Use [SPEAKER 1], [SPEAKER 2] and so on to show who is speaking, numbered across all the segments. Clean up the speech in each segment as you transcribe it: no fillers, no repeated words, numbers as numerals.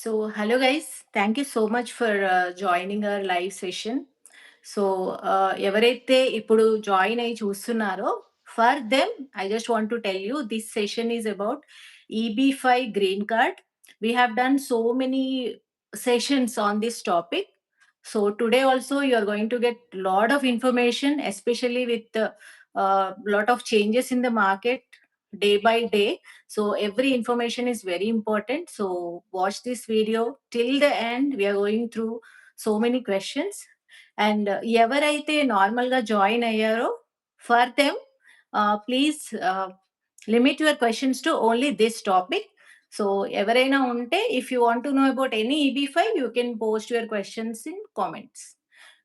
[SPEAKER 1] Hello guys, thank you so much for joining our live session. ఎవరైతే ఇప్పుడు join అయ్యి చూస్తున్నారో for them I just want to tell you this session is about EB-5 green card. We have done so many sessions on this topic. So today also you are going to get lot of information, especially with lot of changes in the market day by day. So every information is very important. So watch this video till the end. We are going through so many questions. And ఎవరైతే నార్మల్గా join అయ్యారో for them please limit your questions to only this topic. So ఎవరైనా ఉంటే if you want to know about any EB-5 you can post your questions in comments.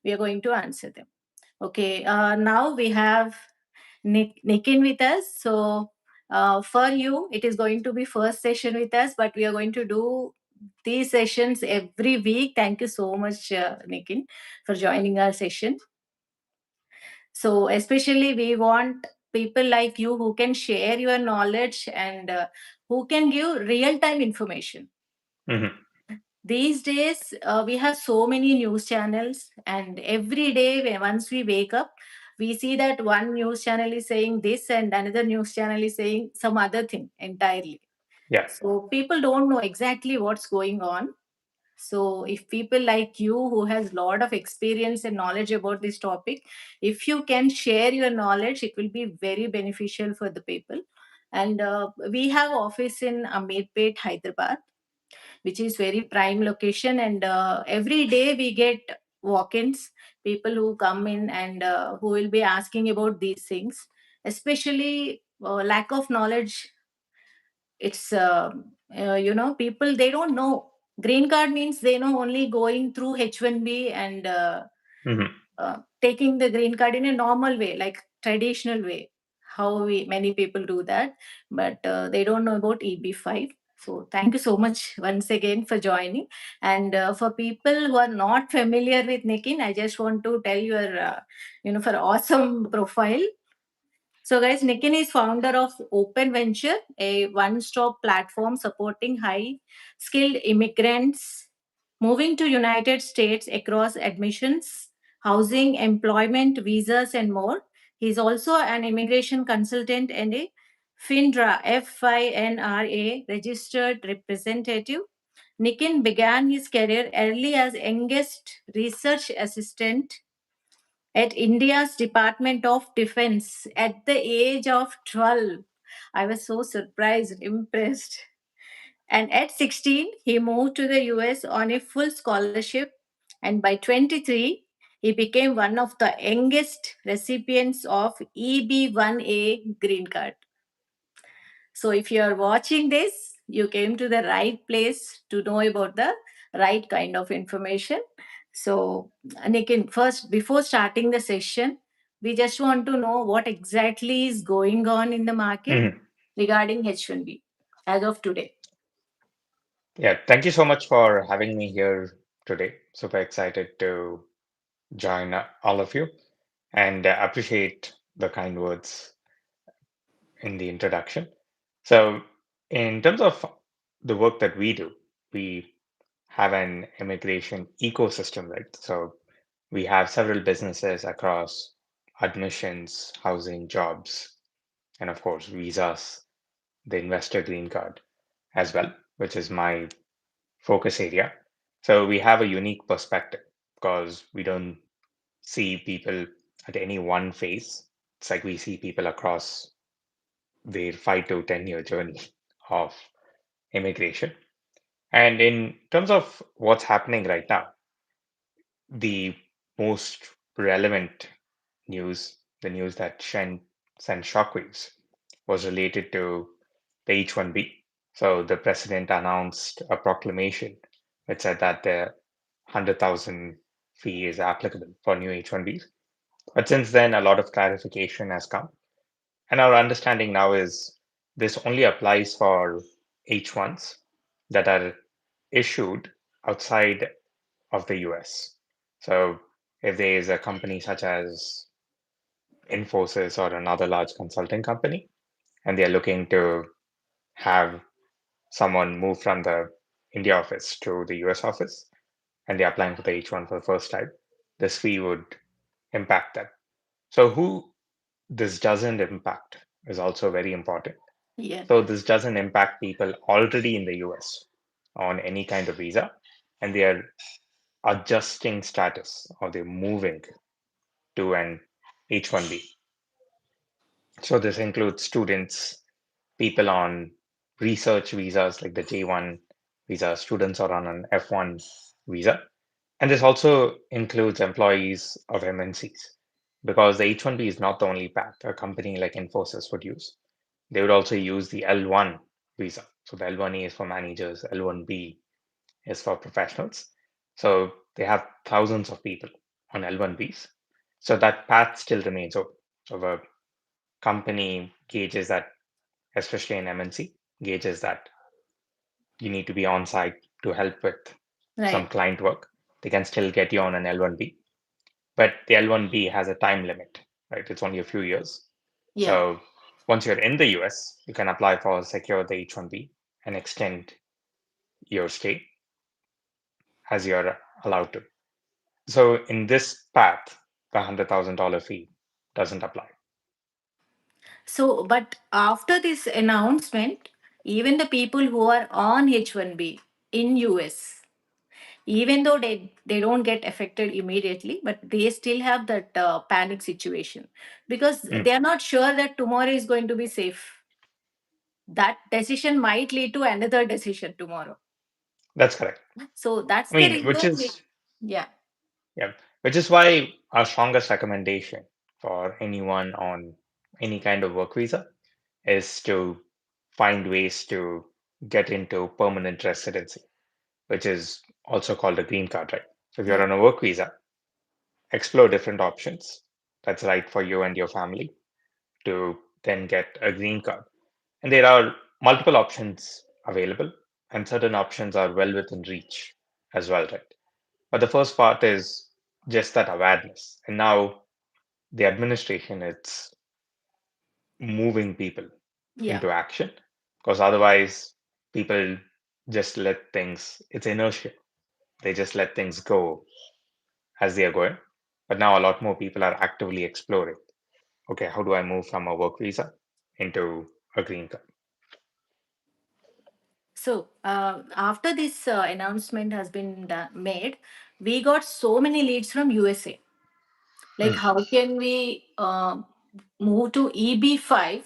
[SPEAKER 1] We are going to answer them. Okay, now we have Nikin with us. So for you, it is going to be first session with us, but we are going to do these sessions every week. Thank you so much, Nikin, for joining our session. So especially we want people like you who can share your knowledge and who can give real-time information.
[SPEAKER 2] Mhm.
[SPEAKER 1] These days, we have so many news channels, and every day, once we wake up, we see that one news channel is saying this, and another news channel is saying some other thing entirely.
[SPEAKER 2] Yeah.
[SPEAKER 1] So people don't know exactly what's going on. So if people like you who has lot of experience and knowledge about this topic, if you can share your knowledge, it will be very beneficial for the people. And we have office in Amirpet, Hyderabad, which is very prime location, and every day we get walk-ins, people who come in and who will be asking about these things, especially lack of knowledge. It's people, they don't know green card means, they know only going through H1B and
[SPEAKER 2] Mhm.
[SPEAKER 1] taking the green card in a normal way, like traditional way, how many people do that, but they don't know about EB-5. So thank you so much once again for joining. And for people who are not familiar with Nikin, I just want to tell your, for awesome profile. So guys, Nikin is founder of Open Venture, a one-stop platform supporting high-skilled immigrants moving to United States across admissions, housing, employment, visas, and more. He's also an immigration consultant and a FINRA, FINRA registered representative. Nikin began his career early as youngest research assistant at India's Department of Defense at the age of 12. I was so surprised, impressed. And at 16, he moved to the US on a full scholarship. And by 23, he became one of the youngest recipients of EB-1A green card. So if you are watching this, you came to the right place to know about the right kind of information. So, Nikin, first, before starting the session, we just want to know what exactly is going on in the market
[SPEAKER 2] Mhm.
[SPEAKER 1] regarding H1B as of today.
[SPEAKER 2] Yeah. Thank you so much for having me here today. Super excited to join all of you and appreciate the kind words in the introduction. So, in terms of the work that we do, we have an immigration ecosystem, right? So, we have several businesses across admissions, housing, jobs, and of course, visas, the investor green card as well, which is my focus area. So we have a unique perspective because we don't see people at any one phase. It's like we see people across their 5 to 10 year journey of immigration. And in terms of what's happening right now, the most relevant news, the news that sent shockwaves, was related to the H1B. So the president announced a proclamation which said that the 100,000 fee is applicable for new H1Bs. But since then, a lot of clarification has come. And our understanding now is this only applies for H1s that are issued outside of the US. So if there is a company such as Infosys or another large consulting company, and they're looking to have someone move from the India office to the US office and they're applying for the H1 for the first time, this fee would impact them. So, who this doesn't impact is also very important.
[SPEAKER 1] Yeah.
[SPEAKER 2] So, this doesn't impact people already in the US on any kind of visa, and they are adjusting status or they're moving to an H1B. So, this includes students, people on research visas like the J1 visa, students are on an F1 visa. And this also includes employees of MNCs because the H1B is not the only path a company like Infosys would use. They would also use the L1 visa. So the L1A is for managers, L1B is for professionals. So they have thousands of people on L1Bs. So that path still remains open. So a company gauges that, especially in MNC, gauges that you need to be on site to help with some
[SPEAKER 1] Right.
[SPEAKER 2] client work. They can still get you on an L1B. But the L1B has a time limit, right? It's only a few years.
[SPEAKER 1] Yeah.
[SPEAKER 2] So once you're in the US, you can apply for secure the H1B and extend your stay as you're allowed to. So in this path, the $100,000 fee doesn't apply.
[SPEAKER 1] So, but after this announcement, even the people who are on H1B in US, even though they don't get affected immediately, but they still have that panic situation because
[SPEAKER 2] Mm,
[SPEAKER 1] they are not sure that tomorrow is going to be safe. That decision might lead to another decision tomorrow.
[SPEAKER 2] that's correct.
[SPEAKER 1] So that's
[SPEAKER 2] I
[SPEAKER 1] the
[SPEAKER 2] mean,
[SPEAKER 1] reason we, yeah.
[SPEAKER 2] yeah, which is why our strongest recommendation for anyone on any kind of work visa is to find ways to get into permanent residency, which is also called a green card, right? So if you're
[SPEAKER 1] Right.
[SPEAKER 2] on a work visa, explore different options that's right for you and your family to then get a green card. And there are multiple options available, and certain options are well within reach as well, right? But the first part is just that awareness. And now the administration, it's moving people
[SPEAKER 1] Yeah.
[SPEAKER 2] into action because otherwise people just let things, it's inertia. They just let things go as they are going. But now a lot more people are actively exploring, okay, how do I move from a work visa into a green card?
[SPEAKER 1] So after this announcement has been made, we got so many leads from USA. Like,
[SPEAKER 2] Mm,
[SPEAKER 1] how can we move to EB-5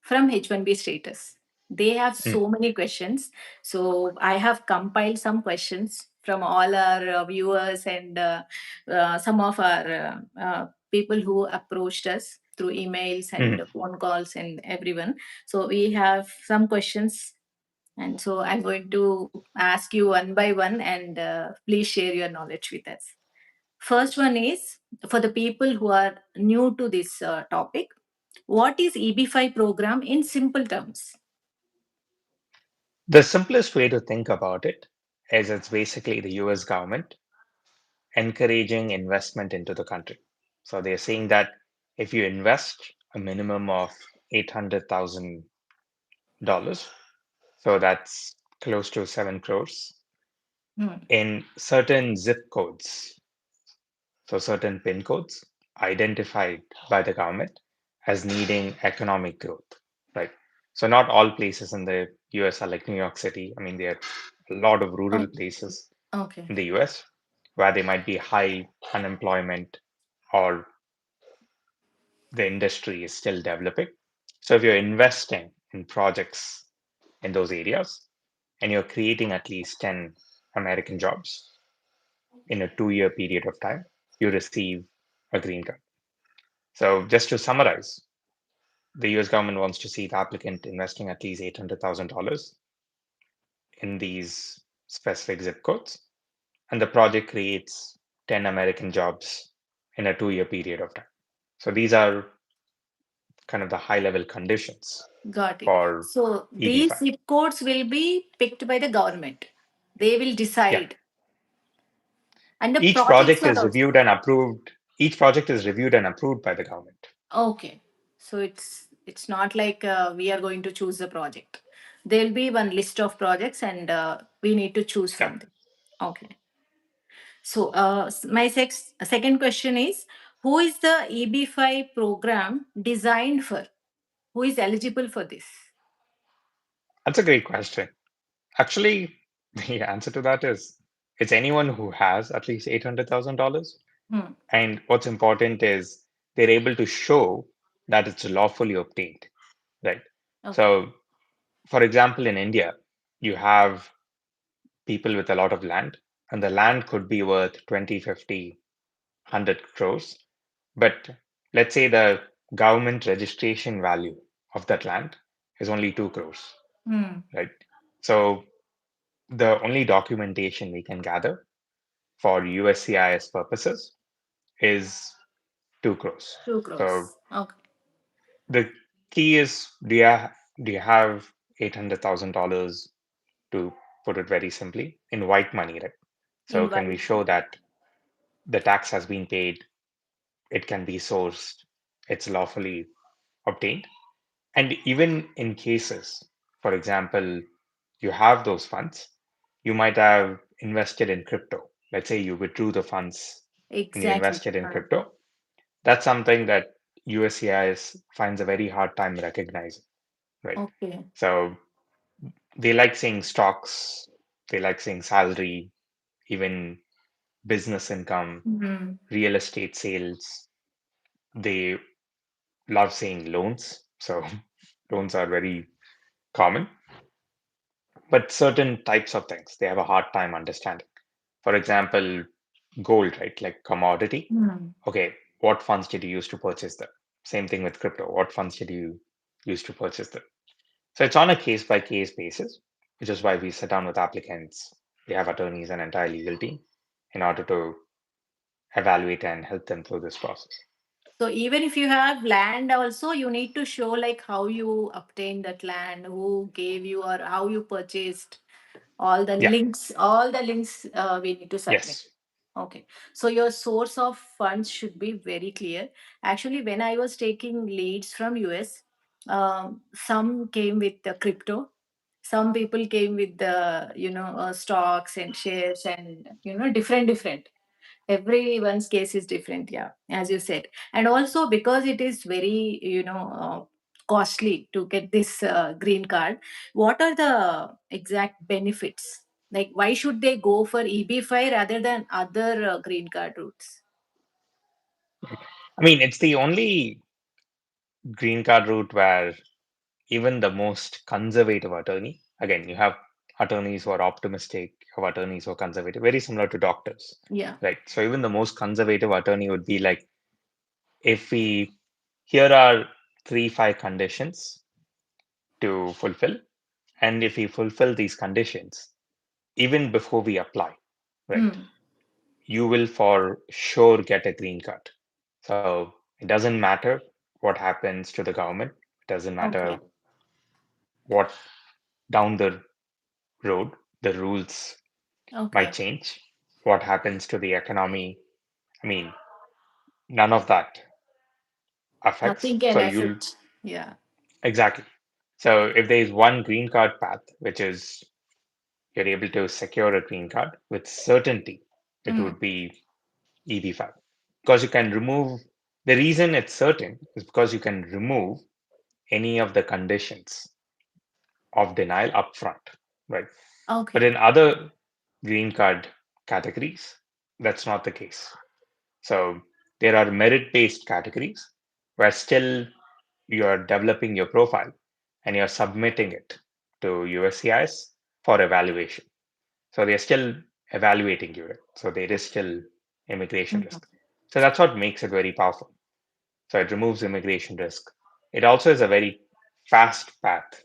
[SPEAKER 1] from H1B status? They have
[SPEAKER 2] mm,
[SPEAKER 1] so many questions. So I have compiled some questions from all our viewers and some of our people who approached us through emails and
[SPEAKER 2] mm.
[SPEAKER 1] phone calls and everyone. So we have some questions, and so I'm going to ask you one by one, and please share your knowledge with us. First one is for the people who are new to this topic. What is EB-5 program in simple terms?
[SPEAKER 2] The simplest way to think about it is it's basically the US government encouraging investment into the country. So they're saying that if you invest a minimum of $800,000, so that's close to 7 crores,
[SPEAKER 1] Hmm.
[SPEAKER 2] in certain zip codes, so certain PIN codes identified by the government as needing economic growth, right? So not all places in the US are like New York City. I mean, there are a lot of rural
[SPEAKER 1] Oh,
[SPEAKER 2] places
[SPEAKER 1] okay.
[SPEAKER 2] in the US where there might be high unemployment or the industry is still developing. So if you're investing in projects in those areas and you're creating at least 10 American jobs in a 2 year period of time, you receive a green card. So just to summarize, the US government wants to see the applicant investing at least $800,000 in these specific zip codes, and the project creates 10 American jobs in a 2 year period of time. So these are kind of the high level conditions
[SPEAKER 1] Got it.
[SPEAKER 2] for
[SPEAKER 1] So these
[SPEAKER 2] EB-5.
[SPEAKER 1] zip codes will be picked by the government. They will
[SPEAKER 2] Yeah.
[SPEAKER 1] decide. And the
[SPEAKER 2] Each
[SPEAKER 1] projects
[SPEAKER 2] project
[SPEAKER 1] are
[SPEAKER 2] is
[SPEAKER 1] also.
[SPEAKER 2] reviewed and approved. Each project is reviewed and approved by the government.
[SPEAKER 1] Okay. So it's not like we are going to choose the project. There'll be one list of projects, and we need to choose
[SPEAKER 2] Yeah,
[SPEAKER 1] from them. Okay. So, my second question is, who is the EB-5 program designed for? Who is eligible for this?
[SPEAKER 2] that's a great question. Actually, the answer to that is it's anyone who has at least $800,000.
[SPEAKER 1] Hmm.
[SPEAKER 2] And what's important is they're able to show that it's lawfully obtained, right?
[SPEAKER 1] Okay.
[SPEAKER 2] So, for example, in India, you have people with a lot of land, and the land could be worth 20, 50, 100 crores. But let's say the government registration value of that land is only 2 crores,
[SPEAKER 1] Hmm.
[SPEAKER 2] right? So the only documentation we can gather for USCIS purposes is 2 crores.
[SPEAKER 1] 2
[SPEAKER 2] So
[SPEAKER 1] crores. Okay.
[SPEAKER 2] the key is do you have $800,000 to put it very simply in white money, right? So
[SPEAKER 1] In
[SPEAKER 2] can we
[SPEAKER 1] white.
[SPEAKER 2] show that the tax has been paid, it can be sourced, it's lawfully obtained? And even in cases, for example, you have those funds, you might have invested in crypto. Let's say you withdrew the funds and you
[SPEAKER 1] Exactly.
[SPEAKER 2] invested in crypto. That's something that USCIS finds a very hard time recognizing, right?
[SPEAKER 1] Okay.
[SPEAKER 2] So they like seeing stocks, they like seeing salary, even business income,
[SPEAKER 1] Hmm.
[SPEAKER 2] real estate sales. They love seeing loans. So loans are very common, but certain types of things they have a hard time understanding. For example, gold, right? Like commodity.
[SPEAKER 1] Hmm.
[SPEAKER 2] Okay, what funds did you use to purchase that? Same thing with crypto. What funds did you use to purchase that? So it's on a case by case basis, which is why we sit down with applicants. We have attorneys and entire legal team in order to evaluate and help them through this process.
[SPEAKER 1] So even if you have land also, you need to show like how you obtained that land, who gave you, or how you purchased.
[SPEAKER 2] Yeah,
[SPEAKER 1] All the links we need to submit.
[SPEAKER 2] yes.
[SPEAKER 1] Okay. So your source of funds should be very clear. Actually, when I was taking leads from US, some came with the crypto. Some people came with the stocks and shares, and different. Everyone's case is different, yeah, as you said. And also because it is very costly to get this green card, what are the exact benefits? Like, why should they go for EB-5 rather than other green card routes?
[SPEAKER 2] I mean, it's the only green card route where even the most conservative attorney, again, you have attorneys who are optimistic, you have attorneys who are conservative, very similar to doctors,
[SPEAKER 1] Yeah.
[SPEAKER 2] right? So even the most conservative attorney would be like, if we, here are 3, 5 conditions to fulfill, and if we fulfill these conditions, even before we apply, right,
[SPEAKER 1] Hmm.
[SPEAKER 2] you will for sure get a green card. So it doesn't matter what happens to the government, it doesn't matter
[SPEAKER 1] Okay.
[SPEAKER 2] what down the road the rules might
[SPEAKER 1] Okay.
[SPEAKER 2] change, what happens to the economy. I mean, none of that affects.
[SPEAKER 1] Nothing can
[SPEAKER 2] So you'll
[SPEAKER 1] affect. Yeah.
[SPEAKER 2] exactly. So if there is one green card path, which is you're able to secure a green card with certainty, it
[SPEAKER 1] Hmm.
[SPEAKER 2] would be EB-5. Because you can remove, the reason it's certain is because you can remove any of the conditions of denial upfront, right? But
[SPEAKER 1] Okay.
[SPEAKER 2] in other green card categories, that's not the case. So there are merit-based categories where still you're developing your profile and you're submitting it to USCIS for evaluation. So they're still evaluating you. Right? So there is still immigration
[SPEAKER 1] Mhm.
[SPEAKER 2] risk. So that's what makes it very powerful. So it removes immigration risk. It also is a very fast path.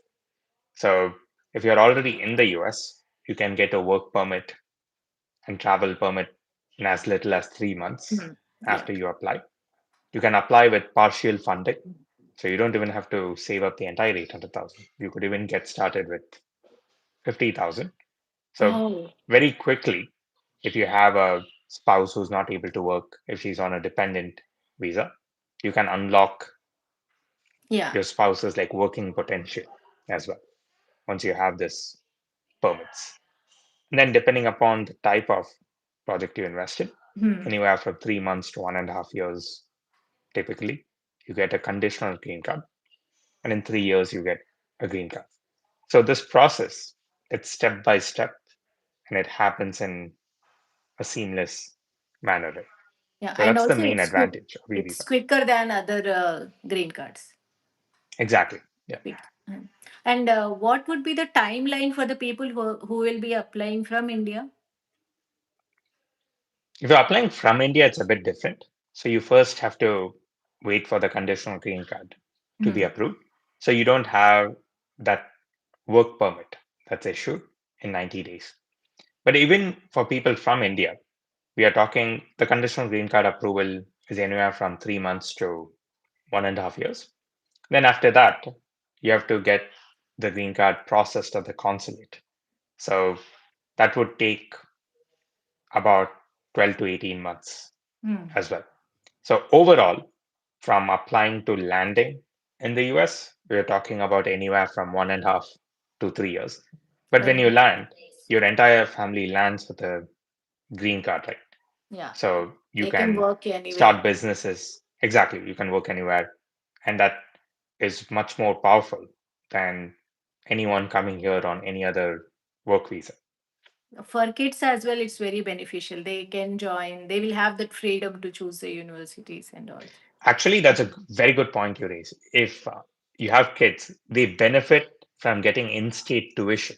[SPEAKER 2] So if you're already in the US, you can get a work permit and travel permit in as little as 3 months
[SPEAKER 1] Hmm. Yeah.
[SPEAKER 2] after you apply. You can apply with partial funding. So you don't even have to save up the entire 800,000. You could even get started with 50,000. So
[SPEAKER 1] Oh,
[SPEAKER 2] very quickly, if you have a spouse who's not able to work, if she's on a dependent visa, you can unlock
[SPEAKER 1] yeah.
[SPEAKER 2] your spouse's like working potential as well. once you have this permits. And then depending upon the type of project you invest in,
[SPEAKER 1] Hmm.
[SPEAKER 2] anywhere from 3 months to 1.5 years, typically, you get a conditional green card. And in 3 years, you get a green card. So this process, it's step by step, and it happens in a seamless manner, right?
[SPEAKER 1] Yeah,
[SPEAKER 2] So
[SPEAKER 1] and
[SPEAKER 2] that's the
[SPEAKER 1] also
[SPEAKER 2] main advantage of
[SPEAKER 1] it's
[SPEAKER 2] EB-5.
[SPEAKER 1] quicker than other green cards.
[SPEAKER 2] Exactly. Yeah.
[SPEAKER 1] Quick. And what would be the timeline for the people who will be applying from India?
[SPEAKER 2] If you're applying from India, it's a bit different. So you first have to wait for the conditional green card to be
[SPEAKER 1] Hmm.
[SPEAKER 2] approved. So you don't have that work permit that's issued in 90 days. But even for people from India, we are talking the conditional green card approval is anywhere from 3 months to 1.5 years. Then after that, you have to get the green card processed at the consulate. So that would take about 12 to 18 months
[SPEAKER 1] Hmm.
[SPEAKER 2] as well. So overall, from applying to landing in the US, we're talking about anywhere from 1.5 to 3 years. But when
[SPEAKER 1] Very
[SPEAKER 2] you
[SPEAKER 1] good.
[SPEAKER 2] land, your entire family lands with a green card, right?
[SPEAKER 1] Yeah,
[SPEAKER 2] So you
[SPEAKER 1] they can
[SPEAKER 2] can
[SPEAKER 1] work anywhere.
[SPEAKER 2] start businesses. Exactly. You can work anywhere. And that is much more powerful than anyone coming here on any other work visa.
[SPEAKER 1] For kids as well, it's very beneficial. They can join. They will have that freedom to choose the universities and all.
[SPEAKER 2] Actually, that's a very good point you raise. If you have kids, they benefit from getting in state tuition.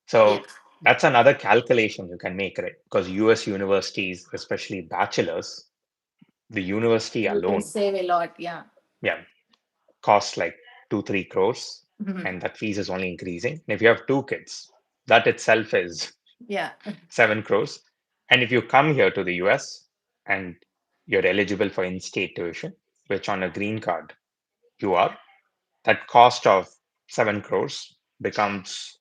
[SPEAKER 2] So
[SPEAKER 1] Yes,
[SPEAKER 2] that's another calculation you can make, right? Because US universities, especially bachelors, the university
[SPEAKER 1] you can
[SPEAKER 2] alone,
[SPEAKER 1] save a lot. Yeah.
[SPEAKER 2] yeah, costs like 2 3 crores,
[SPEAKER 1] Mhm.
[SPEAKER 2] and that fees is only increasing. And if you have two kids, that itself is
[SPEAKER 1] Yeah.
[SPEAKER 2] 7 crores. And if you come here to the US and you're eligible for in-state tuition, which on a green card you are, that cost of 7 crores becomes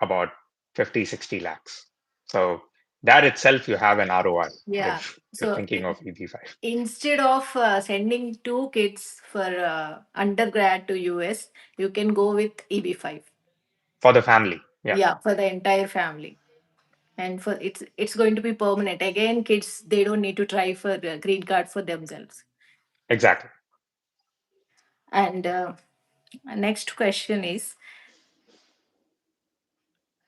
[SPEAKER 2] about 50, 60 lakhs. So that itself you have an ROI
[SPEAKER 1] Yeah.
[SPEAKER 2] if you're
[SPEAKER 1] So
[SPEAKER 2] thinking of EB-5
[SPEAKER 1] instead of sending two kids for undergrad to US, you can go with EB-5.
[SPEAKER 2] for the family. Yeah,
[SPEAKER 1] Yeah, for the entire family. And for it's going to be permanent. Again, kids they don't need to try for the green card for themselves.
[SPEAKER 2] exactly.
[SPEAKER 1] And next question is,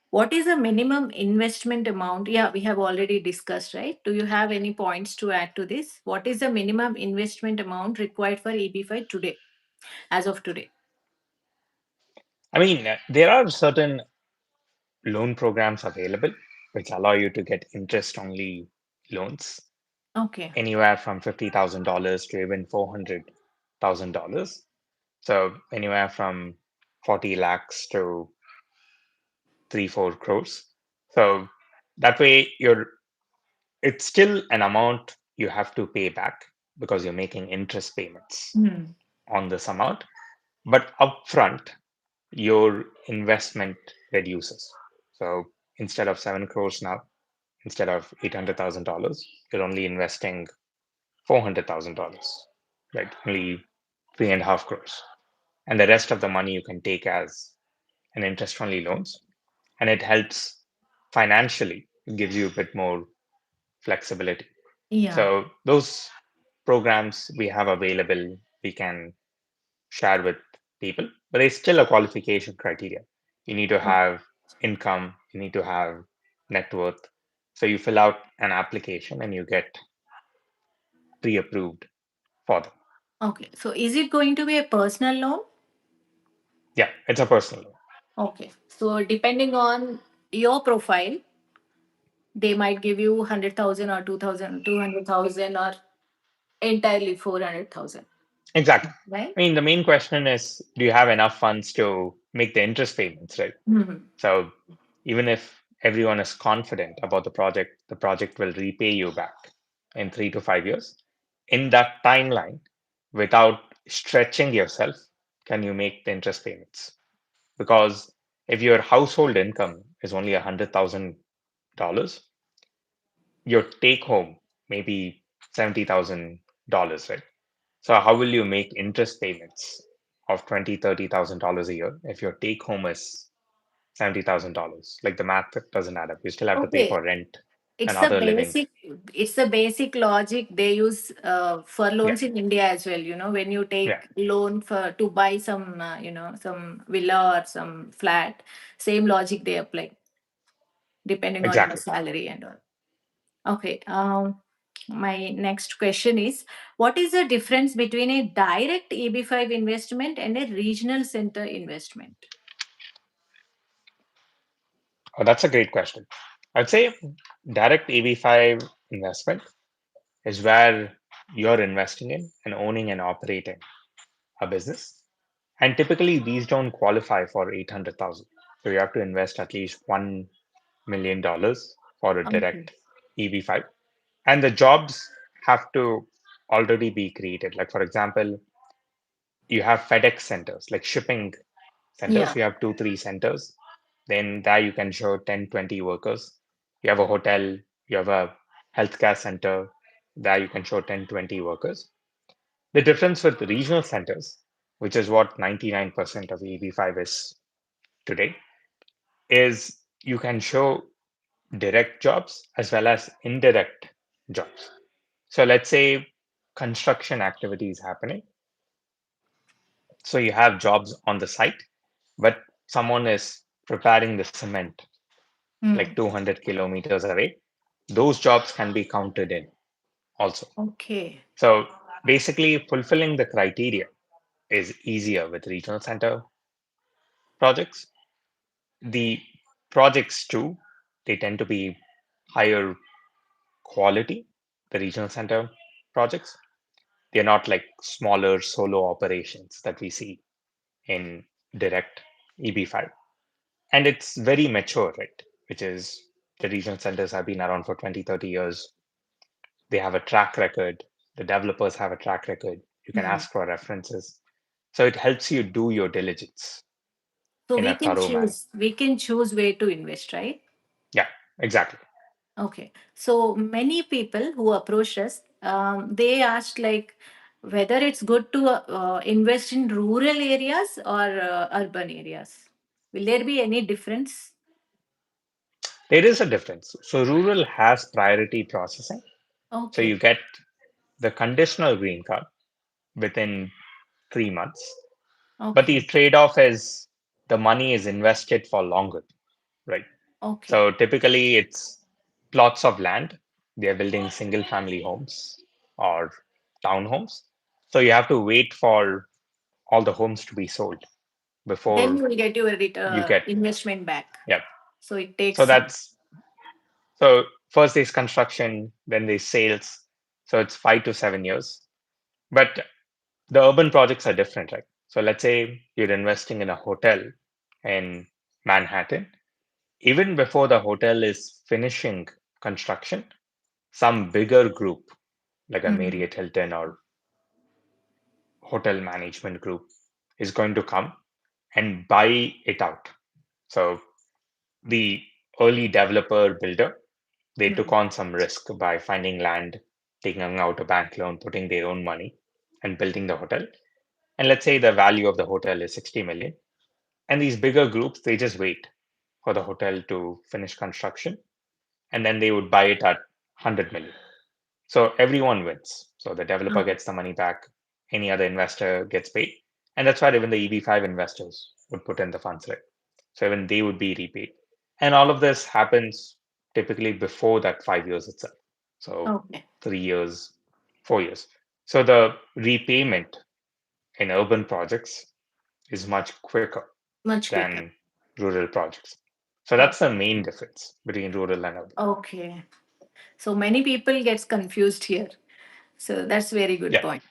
[SPEAKER 1] what is the minimum investment amount? Yeah, we have already discussed, right? Do you have any points to add to this? What is the minimum investment amount required for EB-5 today, as of today?
[SPEAKER 2] I mean, there are certain loan programs available which allow you to get interest only loans
[SPEAKER 1] Okay.
[SPEAKER 2] anywhere from $50,000 to even $400,000. So anywhere from 40 lakhs to 3 4 crores. So that way it's still an amount you have to pay back because you're making interest payments
[SPEAKER 1] Hmm.
[SPEAKER 2] on this amount. But upfront, your investment reduces. So instead of 7 crores now, instead of $800,000, you're only investing $400,000, right? Only 3.5 crores. And the rest of the money you can take as an interest only loans. And it helps financially, it gives you a bit more flexibility.
[SPEAKER 1] Yeah.
[SPEAKER 2] So those programs we have available, we can share with people, but there's still a qualification criteria. You need to have income, you need to have net worth. So you fill out an application and you get pre-approved for them.
[SPEAKER 1] Okay. So is it going to be a personal loan?
[SPEAKER 2] Yeah, it's a personal loan.
[SPEAKER 1] Okay. So depending on your profile, they might give you 100,000 or 2,000, 200,000, or entirely 400,000,
[SPEAKER 2] Exactly.
[SPEAKER 1] right?
[SPEAKER 2] I mean, the main question is, do you have enough funds to make the interest payments, right?
[SPEAKER 1] Mhm.
[SPEAKER 2] So even if everyone is confident about the project will repay you back in 3 to 5 years. In that timeline, without stretching yourself, can you make the interest payments? Because if your household income is only $100,000, your take home may be $70,000, right? So how will you make interest payments of $20,000, $30,000 a year if your take home is $70,000. Like the math doesn't add up. You still have to pay for
[SPEAKER 1] Okay.
[SPEAKER 2] rent and
[SPEAKER 1] It's the
[SPEAKER 2] other living.
[SPEAKER 1] basic it's the basic logic they use for
[SPEAKER 2] Yeah,
[SPEAKER 1] loans in India as well. When you
[SPEAKER 2] yeah,
[SPEAKER 1] take loan for to buy some some villa or some flat, same logic they apply depending on your
[SPEAKER 2] exactly.
[SPEAKER 1] salary and all. Okay. My next question is, what is the difference between a direct EB5 investment and a regional center investment?
[SPEAKER 2] Oh, that's a great question. I'd say direct EB-5 investment is where you're investing in and owning and operating a business. And typically these don't qualify for 800,000. So you have to invest at least $1 million for a
[SPEAKER 1] Okay.
[SPEAKER 2] direct EB-5. And the jobs have to already be created. Like for example, you have FedEx centers, like shipping centers.
[SPEAKER 1] Yeah.
[SPEAKER 2] You have two, three centers. Then there you can show 10, 20 workers. You have a hotel, you have a healthcare center. There you can show 10, 20 workers. The difference with regional centers, which is what 99% of EB5 is today, is you can show direct jobs as well as indirect jobs. So let's say construction activity is happening. So you have jobs on the site, but someone is preparing the cement like
[SPEAKER 1] Hmm.
[SPEAKER 2] 200 kilometers away. Those jobs can be counted in also.
[SPEAKER 1] Okay.
[SPEAKER 2] So basically, fulfilling the criteria is easier with regional center projects. The projects too, they tend to be higher quality, the regional center projects. They're not like smaller solo operations that we see in direct EB5. And it's very mature, right? Which is the regional centers have been around for 20, 30 years. They have a track record. The developers have a track record. You can
[SPEAKER 1] Hmm.
[SPEAKER 2] ask for references. So it helps you do your diligence
[SPEAKER 1] So
[SPEAKER 2] in
[SPEAKER 1] we
[SPEAKER 2] a
[SPEAKER 1] can
[SPEAKER 2] thorough manner.
[SPEAKER 1] choose. We can choose where to invest, right?
[SPEAKER 2] Yeah, exactly.
[SPEAKER 1] Okay. So many people who approach us, they asked like whether it's good to invest in rural areas or urban areas. Will there be any difference?
[SPEAKER 2] There is a difference. So rural has priority processing. So you
[SPEAKER 1] Okay.
[SPEAKER 2] get the conditional green card within 3 months. But the
[SPEAKER 1] Okay.
[SPEAKER 2] trade off is the money is invested for longer, right?
[SPEAKER 1] Okay.
[SPEAKER 2] So typically it's plots of land. They're building single family homes or townhomes. So you have to wait for all the homes to be sold
[SPEAKER 1] Then
[SPEAKER 2] before
[SPEAKER 1] you will get your
[SPEAKER 2] you get,
[SPEAKER 1] investment back.
[SPEAKER 2] yeah.
[SPEAKER 1] So it
[SPEAKER 2] So
[SPEAKER 1] takes some.
[SPEAKER 2] that's, so first there's construction, then there's sales. So it's 5 to 7 years. But the urban projects are different, right? So let's say you're investing in a hotel in Manhattan. Even before the hotel is finishing construction, some bigger group, like a
[SPEAKER 1] Mhm.
[SPEAKER 2] Marriott Hilton or hotel management group, is going to come and buy it out. So the early developer builder, they took
[SPEAKER 1] Mhm.
[SPEAKER 2] on some risk by finding land, taking out a bank loan, putting their own money, and building the hotel. And let's say the value of the hotel is 60 million. And these bigger groups, they just wait for the hotel to finish construction and then they would buy it at 100 million. So everyone wins. So the developer
[SPEAKER 1] Mhm.
[SPEAKER 2] gets the money back, any other investor gets paid. And that's why even the EB5 investors would put in the funds, right? So even they would be repaid. And all of this happens typically before that 5 years itself. So
[SPEAKER 1] Okay.
[SPEAKER 2] 3 years, 4 years. So the repayment in urban projects is much quicker
[SPEAKER 1] Much quicker.
[SPEAKER 2] than rural projects. So
[SPEAKER 1] Oh,
[SPEAKER 2] that's the main difference between rural and urban.
[SPEAKER 1] okay. So many people gets confused here. So that's very good
[SPEAKER 2] Yeah.
[SPEAKER 1] point.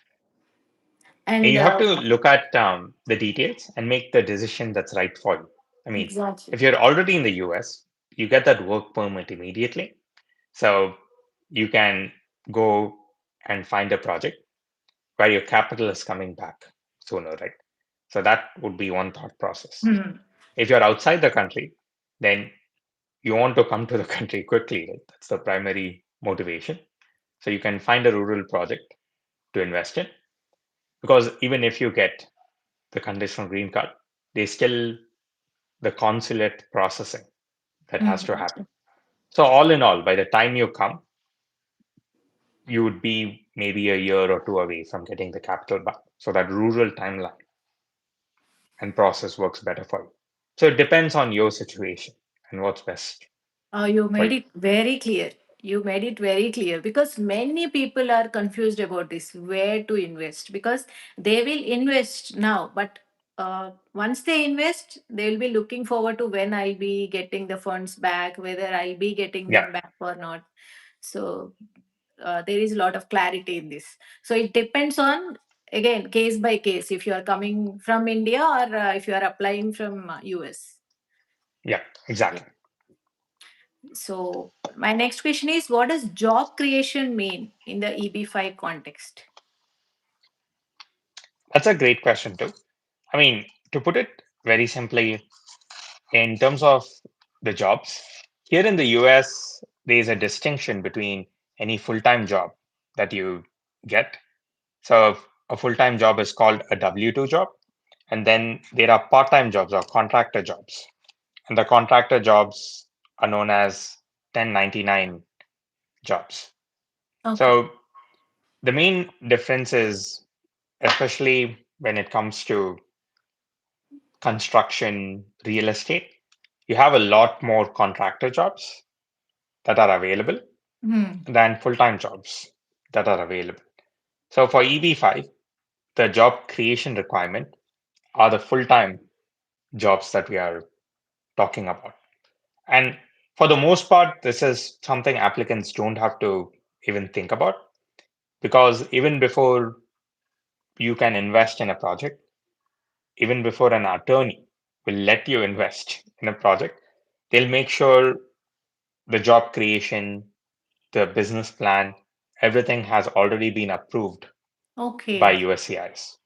[SPEAKER 2] And
[SPEAKER 1] And
[SPEAKER 2] you have to look at the details and make the decision that's right for you. I mean,
[SPEAKER 1] exactly.
[SPEAKER 2] if you're already in the US, you get that work permit immediately. So you can go and find a project where your capital is coming back sooner, right? So that would be one thought process.
[SPEAKER 1] Hmm.
[SPEAKER 2] If you're outside the country, then you want to come to the country quickly, right? That's the primary motivation. So you can find a rural project to invest in because even if you get the conditional green card, they still the consulate processing that has to
[SPEAKER 1] Mm.
[SPEAKER 2] happen. So, all in all, by the time you come, you would be maybe a year or two away from getting the capital back. So, that rural timeline and process works better for you. So, it depends on your situation and what's best
[SPEAKER 1] You
[SPEAKER 2] for
[SPEAKER 1] made
[SPEAKER 2] you.
[SPEAKER 1] it very clear. You made it very clear because many people are confused about this, where to invest, because they will invest now, but once they invest, they will be looking forward to when I'll be getting the funds back, whether I'll be getting
[SPEAKER 2] Yeah,
[SPEAKER 1] them back or not. So there is a lot of clarity in this. So it depends on, again, case by case, if you are coming from India or if you are applying from US.
[SPEAKER 2] yeah,
[SPEAKER 1] Yeah.
[SPEAKER 2] exactly.
[SPEAKER 1] So my next question is, what does job creation mean in the EB-5 context?
[SPEAKER 2] That's a great question, too. I mean, to put it very simply, in terms of the jobs, here in the US, there's a distinction between any full time job that you get. So, a full time job is called a W-2 job. And then there are part time jobs or contractor jobs. And the contractor jobs are known as 1099 jobs.
[SPEAKER 1] Okay.
[SPEAKER 2] So, the main difference is, especially when it comes to construction, real estate, you have a lot more contractor jobs that are available
[SPEAKER 1] Hmm.
[SPEAKER 2] than full time jobs that are available. So for EB-5, the job creation requirement are the full time jobs that we are talking about. And for the most part, this is something applicants don't have to even think about because even before you can invest in a project, even before an attorney will let you invest in a project, they'll make sure the job creation, the business plan, everything has already been approved by
[SPEAKER 1] Okay.
[SPEAKER 2] USCIS.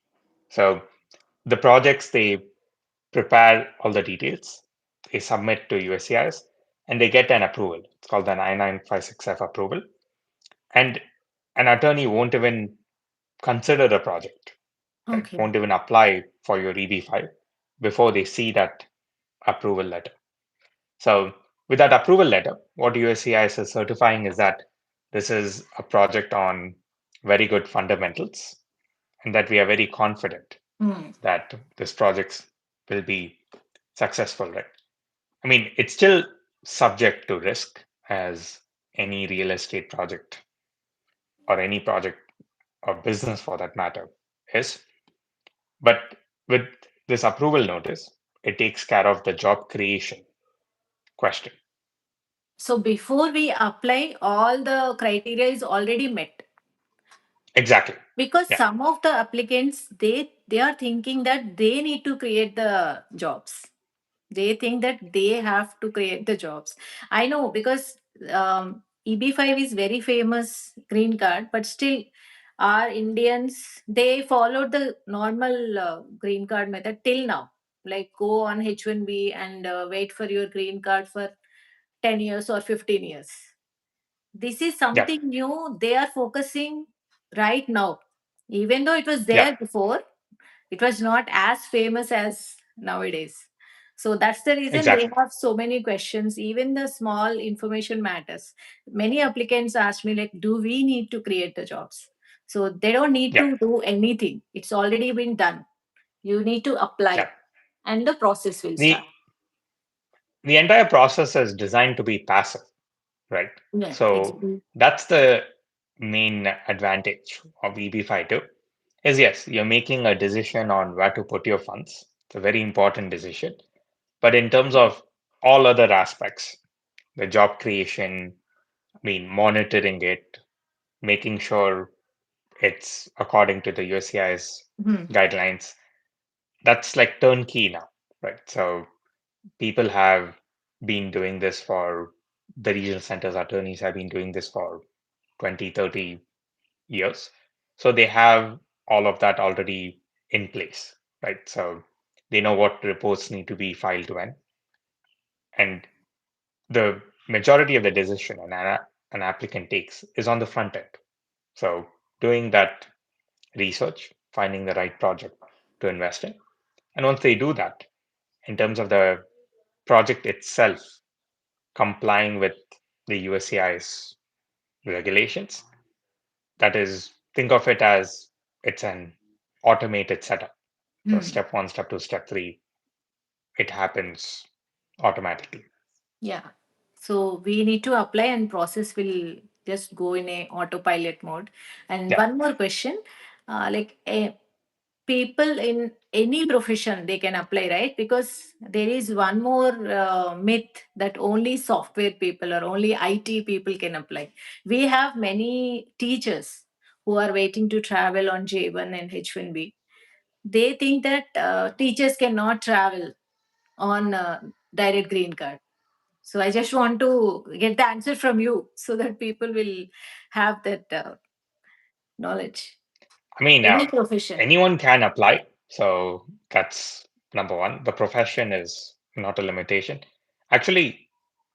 [SPEAKER 2] So the projects, they prepare all the details, they submit to USCIS, and they get an approval. It's called the 9956F approval. And an attorney won't even consider the project, right?
[SPEAKER 1] Okay.
[SPEAKER 2] Won't even apply for your EB-5 before they see that approval letter. So with that approval letter, what USCIS is certifying is that this is a project on very good fundamentals and that we are very confident
[SPEAKER 1] Hmm.
[SPEAKER 2] that this project will be successful, right? I mean, it's still subject to risk as any real estate project or any project or business for that matter is. But with this approval notice, it takes care of the job creation question.
[SPEAKER 1] So before we apply, all the criteria is already met.
[SPEAKER 2] Exactly.
[SPEAKER 1] Because
[SPEAKER 2] Yeah.
[SPEAKER 1] some of the applicants, they are thinking that they need to create the jobs. They think that they have to create the jobs. I know because EB-5 is very famous green card, but still our Indians, they followed the normal green card method till now. Like go on H1B and wait for your green card for 10 years or 15 years. This is
[SPEAKER 2] Yeah.
[SPEAKER 1] something new they are focusing right now. Even though it was
[SPEAKER 2] Yeah.
[SPEAKER 1] there before, it was not as famous as nowadays. So that's the reason they
[SPEAKER 2] Exactly.
[SPEAKER 1] have so many questions. Even the small information matters. Many applicants ask me, like, do we need to create the jobs? So they don't need
[SPEAKER 2] Yeah.
[SPEAKER 1] to do anything. It's already been done. You need to
[SPEAKER 2] Yeah.
[SPEAKER 1] apply and the process will
[SPEAKER 2] The
[SPEAKER 1] start.
[SPEAKER 2] the entire process is designed to be passive, right?
[SPEAKER 1] Yeah,
[SPEAKER 2] So
[SPEAKER 1] exactly.
[SPEAKER 2] that's the main advantage of EB-5 too. Is yes, you're making a decision on where to put your funds. It's a very important decision. But in terms of all other aspects, the job creation, I mean, monitoring it, making sure it's according to the USCIS
[SPEAKER 1] Hmm.
[SPEAKER 2] guidelines, that's like turnkey now, right? So people have been doing this for the regional centers attorneys have been doing this for 20, 30 years. So they have all of that already in place, right? So they know what reports need to be filed when. And the majority of the decision an applicant takes is on the front end. So doing that research, finding the right project to invest in. And once they do that, in terms of the project itself complying with the USCIS regulations. That is, think of it as it's an automated setup. So
[SPEAKER 1] Hmm.
[SPEAKER 2] step one, step two, step three, it happens automatically.
[SPEAKER 1] Yeah. So we need to apply and process will just go in a autopilot mode. And
[SPEAKER 2] Yeah.
[SPEAKER 1] one more question, people in any profession they can apply, right? Because there is one more myth that only software people or only IT people can apply. We have many teachers who are waiting to travel on J1 and H1B. They think that teachers cannot travel on direct green card. So I just want to get the answer from you so that people will have that knowledge.
[SPEAKER 2] I mean,
[SPEAKER 1] Any profession.
[SPEAKER 2] anyone can apply. So that's number one. The profession is not a limitation. Actually,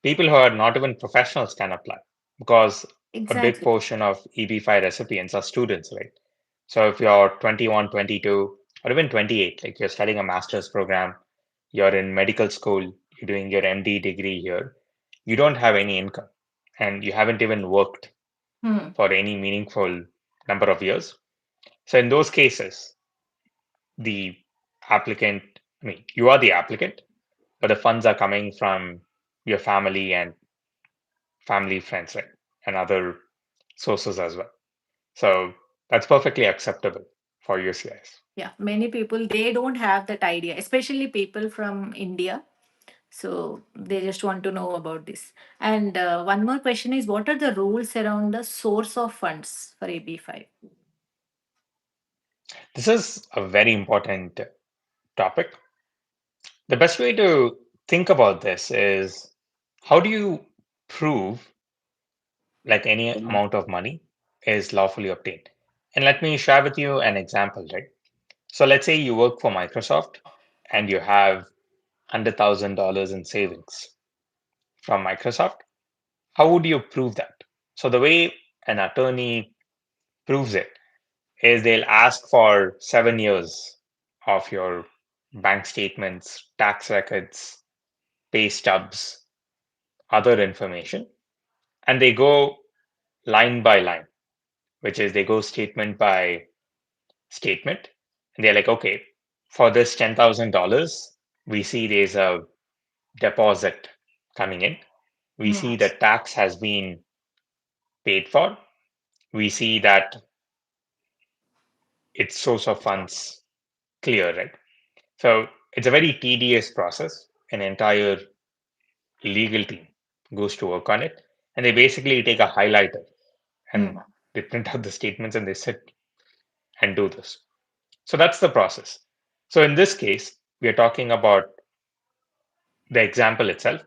[SPEAKER 2] people who are not even professionals can apply because a big
[SPEAKER 1] Exactly.
[SPEAKER 2] portion of EB-5 recipients are students, right? So if you're 21, 22, or even 28, like you're studying a master's program, you're in medical school, you're doing your MD degree here, you don't have any income and you haven't even worked
[SPEAKER 1] Hmm.
[SPEAKER 2] for any meaningful number of years. So in those cases, the applicant, I mean, you are the applicant, but the funds are coming from your family and family friends, right? And other sources as well. So that's perfectly acceptable for UCIs.
[SPEAKER 1] Yeah, many people they don't have that idea, especially people from India. So they just want to know about this. And one more question is, what are the rules around the source of funds for AB5?
[SPEAKER 2] This is a very important topic. The best way to think about this is how do you prove like any amount of money is lawfully obtained? And let me share with you an example, right? So let's say you work for Microsoft and you have $100,000 in savings from Microsoft. How would you prove that? So the way an attorney proves it is they'll ask for 7 years of your bank statements, tax records, pay stubs, other information, and they go line by line, which is they go statement by statement. And they're like, okay, for this $10,000, we see there's a deposit coming in. We
[SPEAKER 1] Hmm.
[SPEAKER 2] see the tax has been paid for. We see that its source of funds clear, right? So it's a very tedious process. An entire legal team goes to work on it. And they basically take a highlighter and
[SPEAKER 1] Hmm.
[SPEAKER 2] they print out the statements and they sit and do this. So that's the process. So in this case, we are talking about the example itself,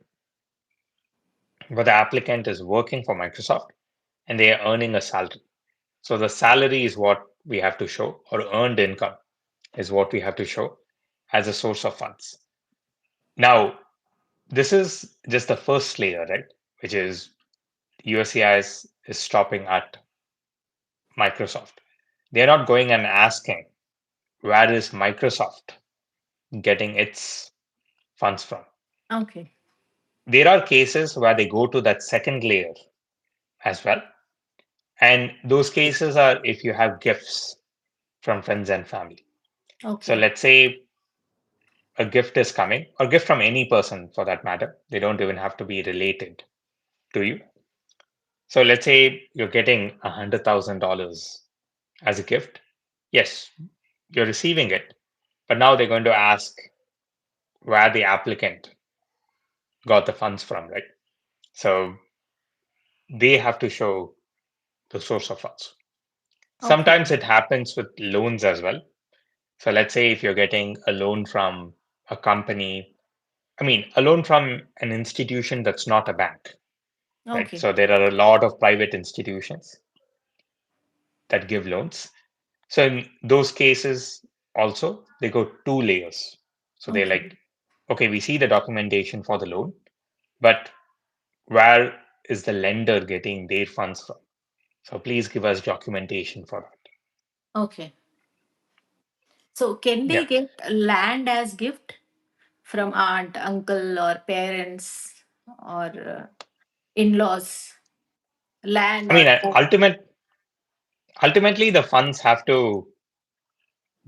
[SPEAKER 2] where the applicant is working for Microsoft and they are earning a salary. So the salary is what we have to show, or earned income is what we have to show as a source of funds. Now, this is just the first layer, right? Which is USCIS is stopping at Microsoft. They're not going and asking, where is Microsoft getting its funds from?
[SPEAKER 1] Okay.
[SPEAKER 2] There are cases where they go to that second layer as well. And those cases are if you have gifts from friends and family. So
[SPEAKER 1] Okay.
[SPEAKER 2] let's say a gift is coming, or gift from any person for that matter. They don't even have to be related to you. So let's say you're getting $100,000 as a gift. Yes, you're receiving it, but now they're going to ask where the applicant got the funds from, right? So they have to show the source of funds.
[SPEAKER 1] Okay.
[SPEAKER 2] Sometimes it happens with loans as well. So let's say if you're getting a loan from a company, I mean, a loan from an institution that's not a bank, right?
[SPEAKER 1] Okay.
[SPEAKER 2] So there are a lot of private institutions that give loans. So in those cases, also, they go two layers. So they're
[SPEAKER 1] Okay.
[SPEAKER 2] like, okay, we see the documentation for the loan, but where is the lender getting their funds from? So please give us documentation for that.
[SPEAKER 1] Okay. So can
[SPEAKER 2] Yeah.
[SPEAKER 1] they get land as gift from aunt, uncle, or parents, or in-laws, land
[SPEAKER 2] I
[SPEAKER 1] or
[SPEAKER 2] mean, ultimately, the funds have to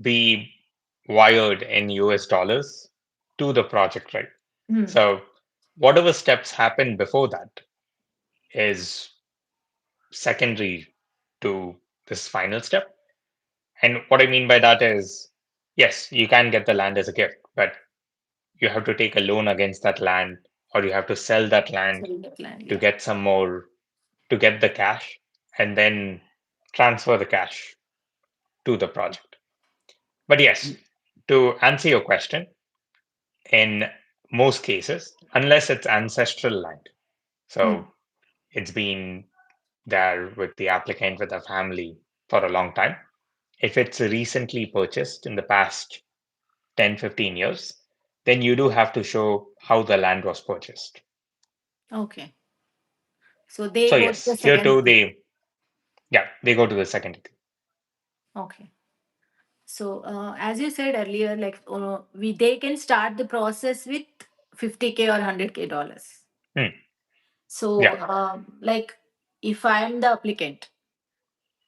[SPEAKER 2] be wired in US dollars to the project, right?
[SPEAKER 1] Hmm.
[SPEAKER 2] So, whatever steps happen before that is secondary to this final step. And what I mean by that is, yes, you can get the land as a gift, but you have to take a loan against that land, or you have to sell that land
[SPEAKER 1] Sell that land,
[SPEAKER 2] to
[SPEAKER 1] yeah.
[SPEAKER 2] get some more, to get the cash, and then transfer the cash to the project. But yes, to answer your question, in most cases, unless it's ancestral land,
[SPEAKER 1] Hmm.
[SPEAKER 2] so it's been there with the applicant, with the family for a long time. If it's recently purchased in the past 10, 15 years, then you do have to show how the land was purchased.
[SPEAKER 1] Okay. So they
[SPEAKER 2] So
[SPEAKER 1] go to the
[SPEAKER 2] yes, here
[SPEAKER 1] second
[SPEAKER 2] too,
[SPEAKER 1] step.
[SPEAKER 2] they go to the second.
[SPEAKER 1] Okay. So as you said earlier, like we they can start the process with 50K or 100K dollars.
[SPEAKER 2] Hmm, yeah.
[SPEAKER 1] So like if I am the applicant,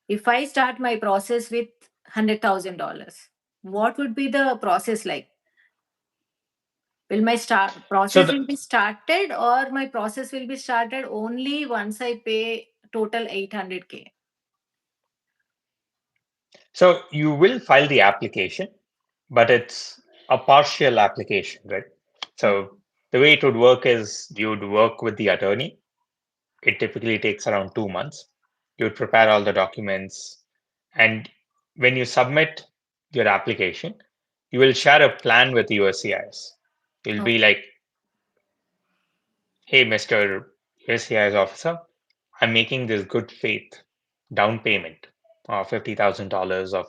[SPEAKER 1] if I start my process with $100,000, what would be the process like? Will my start
[SPEAKER 2] So
[SPEAKER 1] process
[SPEAKER 2] the,
[SPEAKER 1] will be started, or my process will be started only once I pay total 800K?
[SPEAKER 2] so you will file the application, but it's a partial application, right?
[SPEAKER 1] Okay.
[SPEAKER 2] So the way it would work is you would work with the attorney. It typically takes around 2 months. You would prepare all the documents, and when you submit your application, you will share a plan with the USCIS. You'll be
[SPEAKER 1] Okay.
[SPEAKER 2] like, hey, Mr. USCIS officer, I'm making this good faith down payment of $50,000 of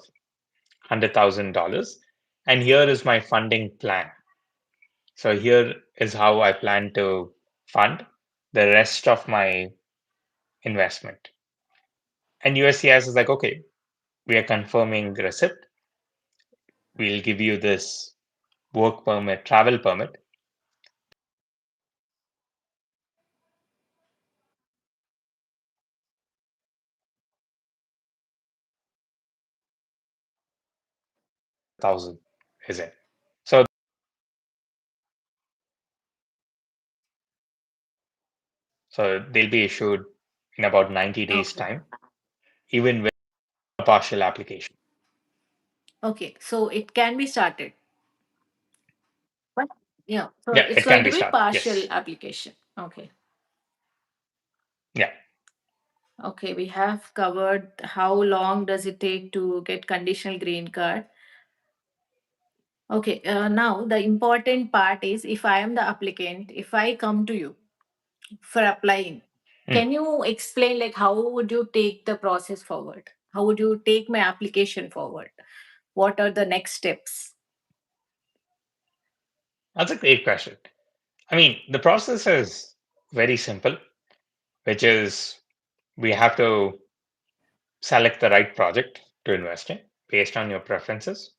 [SPEAKER 2] $100,000, and here is my funding plan. So here is how I plan to fund the rest of my investment. And USCIS is like, okay, we are confirming the receipt. We'll give you this work permit, travel permit, thousand is it. So they'll be issued in about 90 days
[SPEAKER 1] Okay.
[SPEAKER 2] time, even with a partial application.
[SPEAKER 1] Okay. So it can be started. But yeah, so
[SPEAKER 2] Yeah,
[SPEAKER 1] it's
[SPEAKER 2] it
[SPEAKER 1] going
[SPEAKER 2] can
[SPEAKER 1] to
[SPEAKER 2] be
[SPEAKER 1] be
[SPEAKER 2] started.
[SPEAKER 1] partial
[SPEAKER 2] Yes.
[SPEAKER 1] application. Okay.
[SPEAKER 2] Yeah.
[SPEAKER 1] Okay, we have covered how long does it take to get conditional green card. Okay, now the important part is if I am the applicant, if I come to you for applying,
[SPEAKER 2] Mm.
[SPEAKER 1] can you explain like how would you take the process forward? How would you take my application forward? What are the next steps?
[SPEAKER 2] That's a great question. I mean, the process is very simple, which is we have to select the right project to invest in based on your preferences.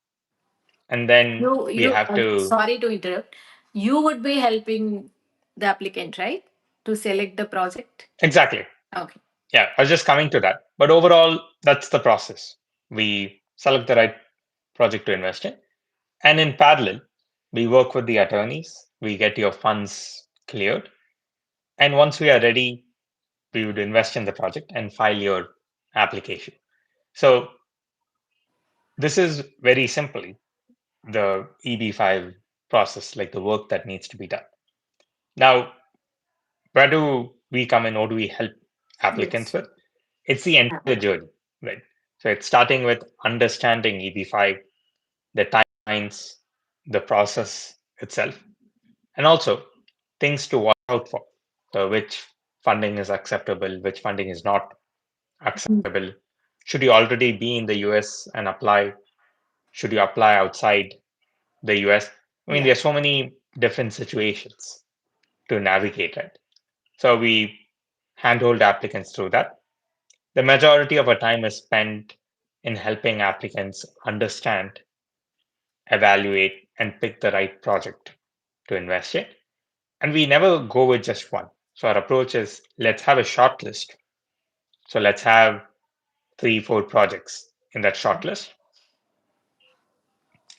[SPEAKER 2] And then we have to,
[SPEAKER 1] Sorry to interrupt. You would be helping the applicant, right? To select the project?
[SPEAKER 2] exactly.
[SPEAKER 1] Okay.
[SPEAKER 2] Yeah, I was just coming to that. But overall, that's the process. We select the right project to invest in. And in parallel, we work with the attorneys. We get your funds cleared. And once we are ready, we would invest in the project and file your application. So this is very simply the EB-5 process, like the work that needs to be done. Now, where do we come in? What do we help applicants
[SPEAKER 1] Yes.
[SPEAKER 2] with? It's the entire journey, right? So it's starting with understanding EB-5, the timelines, the process itself, and also things to watch out for. So which funding is acceptable, which funding is not
[SPEAKER 1] Mm.
[SPEAKER 2] acceptable. Should you already be in the US and apply? Should you apply outside the US? I mean,
[SPEAKER 1] Yeah.
[SPEAKER 2] there's so many different situations to navigate it. So we handhold applicants through that. The majority of our time is spent in helping applicants understand, evaluate, and pick the right project to invest in. And we never go with just one. So our approach is let's have a short list. So let's have 3, 4 projects in that short list,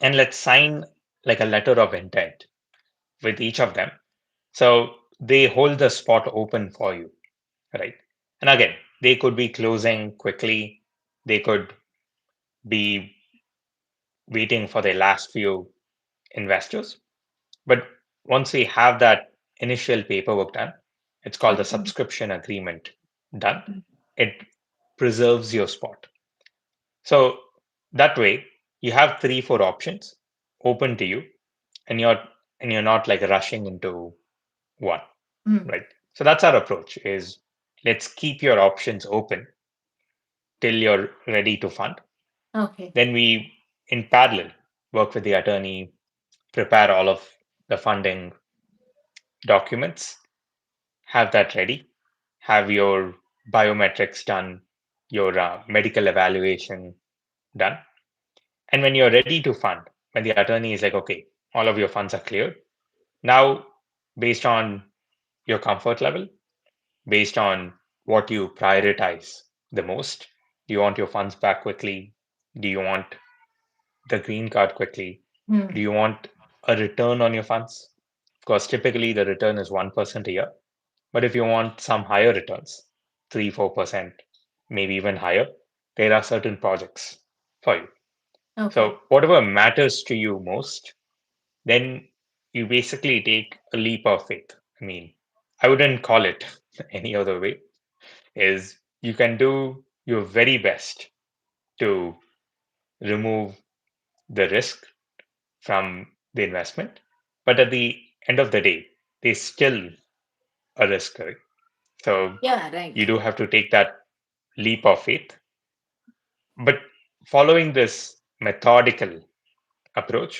[SPEAKER 2] and let's sign like a letter of intent with each of them. So they hold the spot open for you, right? And again, they could be closing quickly, they could be waiting for their last few investors. But once we have that initial paperwork done, it's called the
[SPEAKER 1] Okay.
[SPEAKER 2] subscription agreement done. It preserves your spot. So that way you have 3, 4 options open to you, and you're not like rushing into one,
[SPEAKER 1] Mm.
[SPEAKER 2] right? So that's our approach is let's keep your options open till you're ready to fund.
[SPEAKER 1] Okay.
[SPEAKER 2] Then we, in parallel, work with the attorney, prepare all of the funding documents, have that ready, have your biometrics done, your medical evaluation done. And when you're ready to fund, when the attorney is like, okay, all of your funds are cleared, now based on your comfort level, based on what you prioritize the most, do you want your funds back quickly? Do you want the green card quickly? Do
[SPEAKER 1] Mm.
[SPEAKER 2] you want a return on your funds? Because typically the return is 1% a year. But if you want some higher returns, 3, 4%, maybe even higher, there are certain projects for you.
[SPEAKER 1] Okay.
[SPEAKER 2] So whatever matters to you most, then you basically take a leap of faith. I mean, I wouldn't call it any other way, is you can do your very best to remove the risk from the investment. But at the end of the day, there's still a risk, right? So
[SPEAKER 1] Yeah, right.
[SPEAKER 2] you do have to take that leap of faith. But following this methodical approach,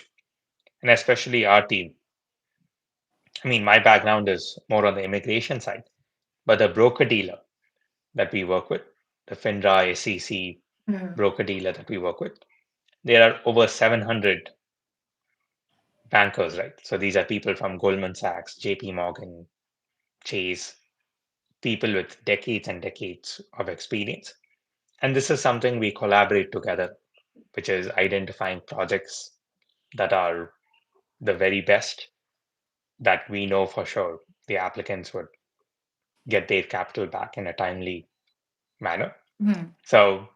[SPEAKER 2] and especially our team, I mean, my background is more on the immigration side, but the broker dealer that we work with, the FINRA SEC
[SPEAKER 1] Mm.
[SPEAKER 2] broker dealer that we work with, there are over 700 bankers, right? So these are people from Goldman Sachs, JP Morgan, Chase, people with decades and decades of experience. And this is something we collaborate together, which is identifying projects that are the very best that we know for sure the applicants would get their capital back in a timely manner.
[SPEAKER 1] Mm.
[SPEAKER 2] So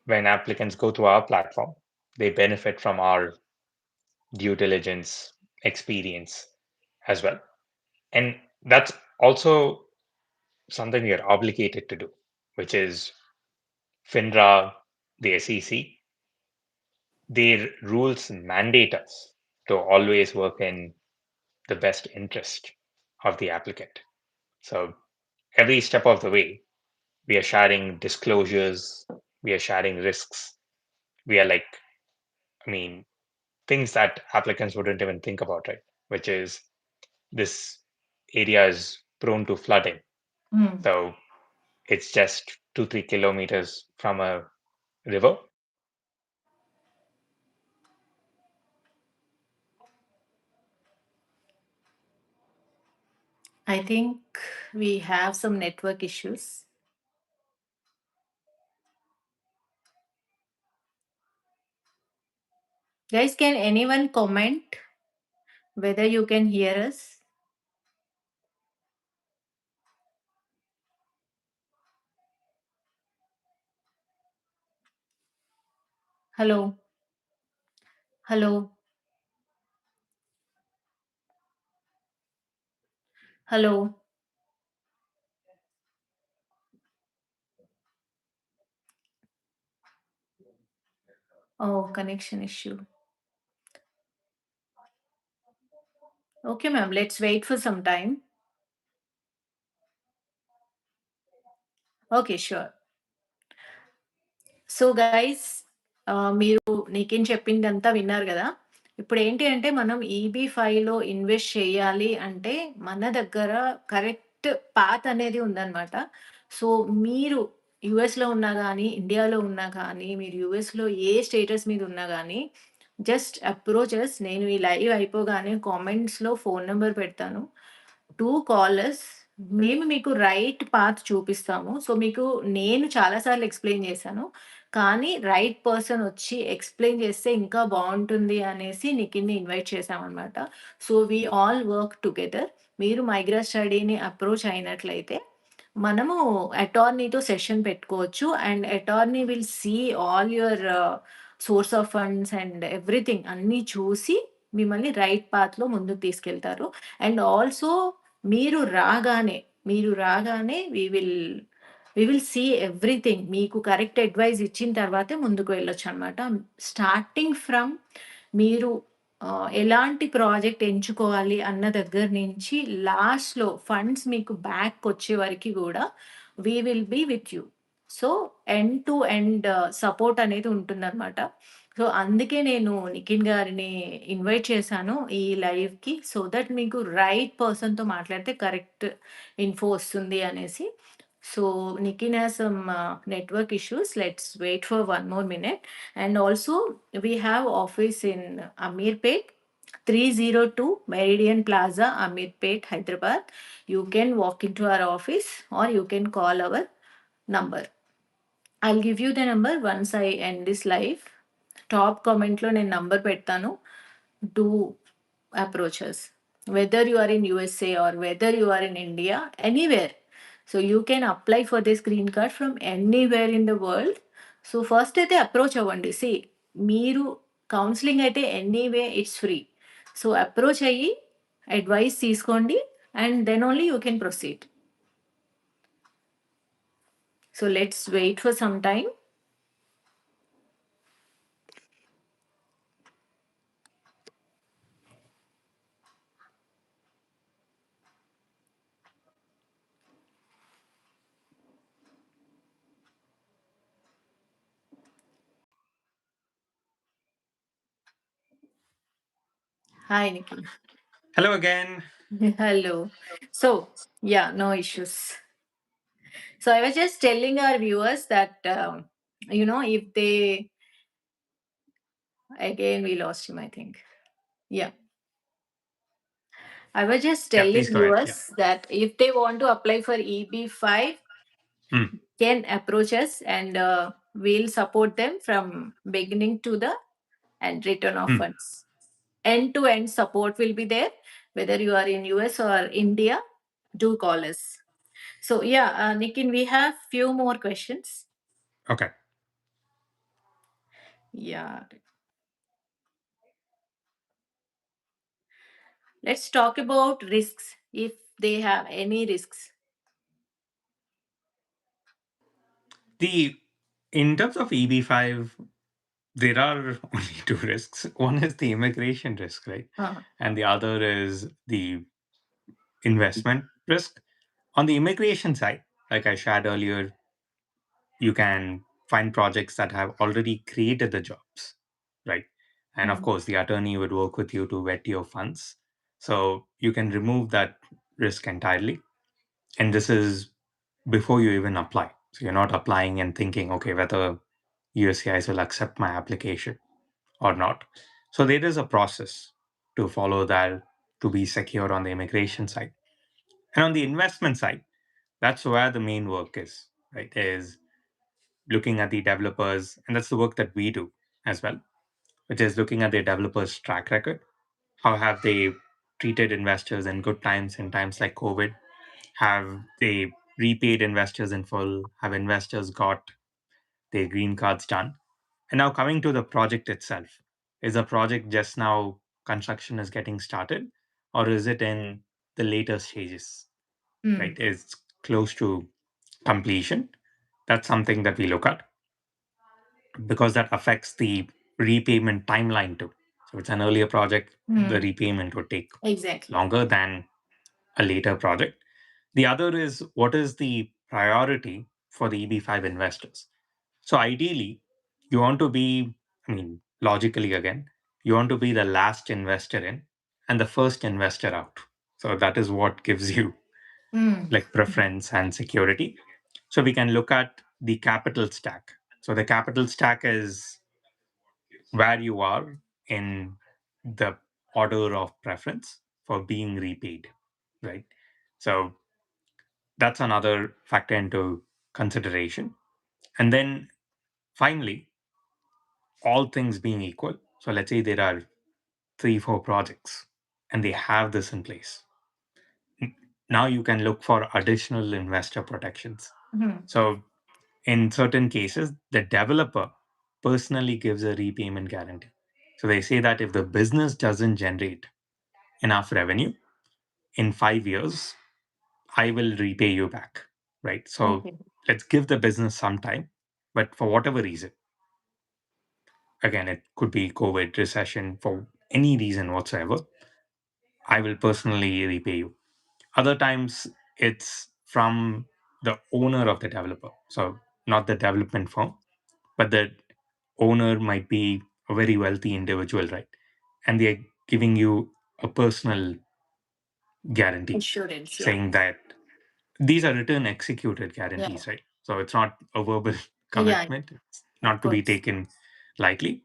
[SPEAKER 2] when applicants go to our platform, they benefit from our due diligence experience as well. And that's also something we are obligated to do, which is FINRA, the SEC, their rules mandate us to always work in the best interest of the applicant. So every step of the way, we are sharing disclosures, we are sharing risks. We are like, I mean, things that applicants wouldn't even think about, right? Which is this area is prone to flooding.
[SPEAKER 1] Mm.
[SPEAKER 2] So it's just 2, 3 kilometers from a river.
[SPEAKER 1] I think we have some network issues. Guys, can anyone comment whether you can hear us? Hello. Hello. Hello. Oh, connection issue. Okay, ma'am. Let's wait for some time. Okay, sure. So guys మీరు నీకేం చెప్పిందంతా విన్నారు కదా. ఇప్పుడు ఏంటి అంటే మనం EB-5లో invest చేయాలి అంటే మన దగ్గర కరెక్ట్ పాత్ అనేది ఉందన్నమాట. సో మీరు యూఎస్‌లో ఉన్నా గానీ, ఇండియాలో ఉన్నా కానీ, మీరు యూఎస్‌లో ఏ స్టేటస్ మీద ఉన్నా గానీ, జస్ట్ అప్రోచెస్. నేను ఈ లైవ్ అయిపోగానే కామెంట్స్‌లో ఫోన్ నంబర్ పెడతాను. To call us. మేము మీకు రైట్ పాత్ చూపిస్తాము. సో, మీకు నేను చాలా సార్లు ఎక్స్‌ప్లెయిన్ చేశాను. కానీ రైట్ పర్సన్ వచ్చి ఎక్స్‌ప్లెయిన్ చేస్తే ఇంకా బావుంటుంది అనేసి నిఖిల్‌ని ఇన్వైట్ చేశామనమాట. So, we all work together. మీరు మైగ్రా స్టడీని అప్రోచ్ అయినట్లయితే మనము అటార్నీతో సెషన్ పెట్టుకోవచ్చు. And attorney will see all your source of funds and everything అన్నీ చూసి మిమ్మల్ని రైట్ పాత్‌లో ముందుకు తీసుకెళ్తారు. అండ్ ఆల్సో మీరు రాగానే, మీరు రాగానే వి విల్ సీ ఎవ్రీథింగ్. మీకు కరెక్ట్ అడ్వైస్ ఇచ్చిన తర్వాతే ముందుకు వెళ్ళొచ్చనమాట. స్టార్టింగ్ ఫ్రమ్ మీరు ఎలాంటి ప్రాజెక్ట్ ఎంచుకోవాలి అన్న దగ్గర నుంచి లాస్ట్‌లో ఫండ్స్ మీకు బ్యాకొచ్చే వరకి గూడా we will be with you. So, end to end support అనేది ఉంటుందనమాట. సో, అందుకే నేను నిఖిల్ గారిని ఇన్వైట్ చేశాను ఈ లైవ్‌కి. సో దట్ మీకు రైట్ పర్సన్‌తో మాట్లాడితే కరెక్ట్ ఇన్ఫో వస్తుంది అనేసి. So, Nikin has some network issues. Let's wait for one more minute. And also, we have office in Amirpet, 302 Meridian Plaza, Amirpet, Hyderabad. You can walk into our office or you can call our number. I'll give you the number once I end this live. Top కామెంట్‌లో నేను number పెడతాను. Do approach us. Whether you are in USA or whether you are in India, anywhere. So, you can apply for this green card from anywhere in the world. So, first అయితే approach అవ్వండి. మీరు counselling అయితే anyway it's free. So, approach అయ్యి advice తీసుకోండి and then only you can proceed. So, let's wait for some time. Hi Nikhil.
[SPEAKER 3] Hello again.
[SPEAKER 1] Hello. So, yeah, no issues. So, I was just telling our viewers that, if they, again, we lost him, I think. Yeah. I was just
[SPEAKER 3] Yeah,
[SPEAKER 1] telling
[SPEAKER 3] please go ahead. Yeah.
[SPEAKER 1] viewers that if they want to apply for EB-5,
[SPEAKER 3] Hmm.
[SPEAKER 1] can approach us and we'll support them from beginning to the and return of
[SPEAKER 3] Hmm.
[SPEAKER 1] funds. End to end support will be there. Whether you are in US or India, do call us. So yeah, Nikin, we have few more questions.
[SPEAKER 3] Okay.
[SPEAKER 1] Yeah. Let's talk about risks, if they have any risks.
[SPEAKER 3] The in terms of EB-5, there are only two risks. One is the immigration risk, right?
[SPEAKER 1] Uh,
[SPEAKER 3] And the other is the investment risk. On the immigration side, like I shared earlier, you can find projects that have already created the jobs, right? And of
[SPEAKER 1] mm,
[SPEAKER 3] course, the attorney would work with you to vet your funds. So you can remove that risk entirely. And this is before you even apply. So you're not applying and thinking, okay, whether USCIS will accept my application or not. So there is a process to follow that to be secure on the immigration side. And on the investment side, that's where the main work is, right? Is looking at the developers, and that's the work that we do as well, which is looking at the developers' track record. How have they treated investors in good times, in times like COVID? Have they repaid investors in full? Have investors got their green cards done? And now coming to the project itself, is the project just now construction is getting started, or is it in the later stages?
[SPEAKER 1] mm,
[SPEAKER 3] Right, it's close to completion. That's something that we look at because that affects the repayment timeline too. So it's an earlier project, the
[SPEAKER 1] mm,
[SPEAKER 3] repayment would take
[SPEAKER 1] exactly.
[SPEAKER 3] longer than a later project. The other is what is the priority for the EB-5 investors? So ideally, you want to be, I mean, logically again, you want to be the last investor in and the first investor out. So that is what gives you
[SPEAKER 1] Mm,
[SPEAKER 3] like preference and security. So we can look at the capital stack. So the capital stack is where you are in the order of preference for being repaid, right? So that's another factor into consideration. And then finally, all things being equal, so let's say there are 3, 4 projects and they have this in place. Now you can look for additional investor protections.
[SPEAKER 1] Mhm.
[SPEAKER 3] So in certain cases, the developer personally gives a repayment guarantee. So they say that if the business doesn't generate enough revenue in 5 years, I will repay you back, right? So
[SPEAKER 1] Okay.
[SPEAKER 3] let's give the business some time, but for whatever reason, again, it could be COVID, recession, for any reason whatsoever, I will personally repay you. Other times, it's from the owner of the developer. So not the development firm, but the owner might be a very wealthy individual, right? And they're giving you a personal guarantee
[SPEAKER 1] Insurance, yeah.
[SPEAKER 3] saying that these are written executed
[SPEAKER 1] Yeah.
[SPEAKER 3] guarantees, right? So it's not a verbal
[SPEAKER 1] Yeah,
[SPEAKER 3] commitment, it's
[SPEAKER 1] of
[SPEAKER 3] not to be
[SPEAKER 1] course.
[SPEAKER 3] taken lightly.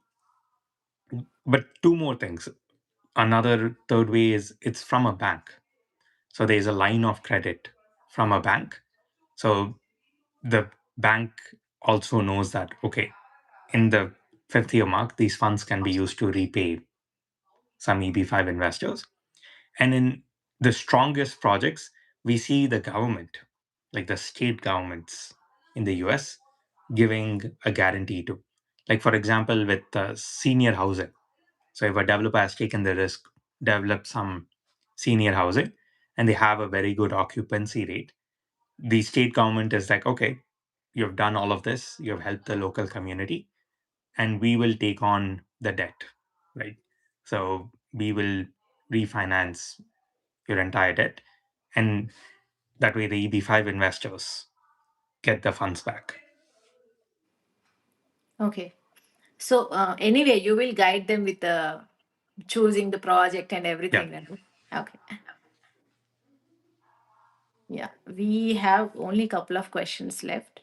[SPEAKER 3] But two more things. Another third way is it's from a bank. So there's a line of credit from a bank. So the bank also knows that, okay, in the fifth year mark, these funds can be used to repay some EB-5 investors. And in the strongest projects, we see the government, like the state governments in the US, giving a guarantee to. Like, for example, with senior housing. So, if a developer has taken the risk, develop some senior housing, and they have a very good occupancy rate, the state government is like, okay, you've done all of this, you've helped the local community, and we will take on the debt, right? So, we will refinance your entire debt. And that way, the EB-5 investors get the funds back.
[SPEAKER 1] Okay. So anyway, you will guide them with the choosing the project and
[SPEAKER 3] Yeah.
[SPEAKER 1] everything. Right? Okay. Yeah. We have only couple of questions left.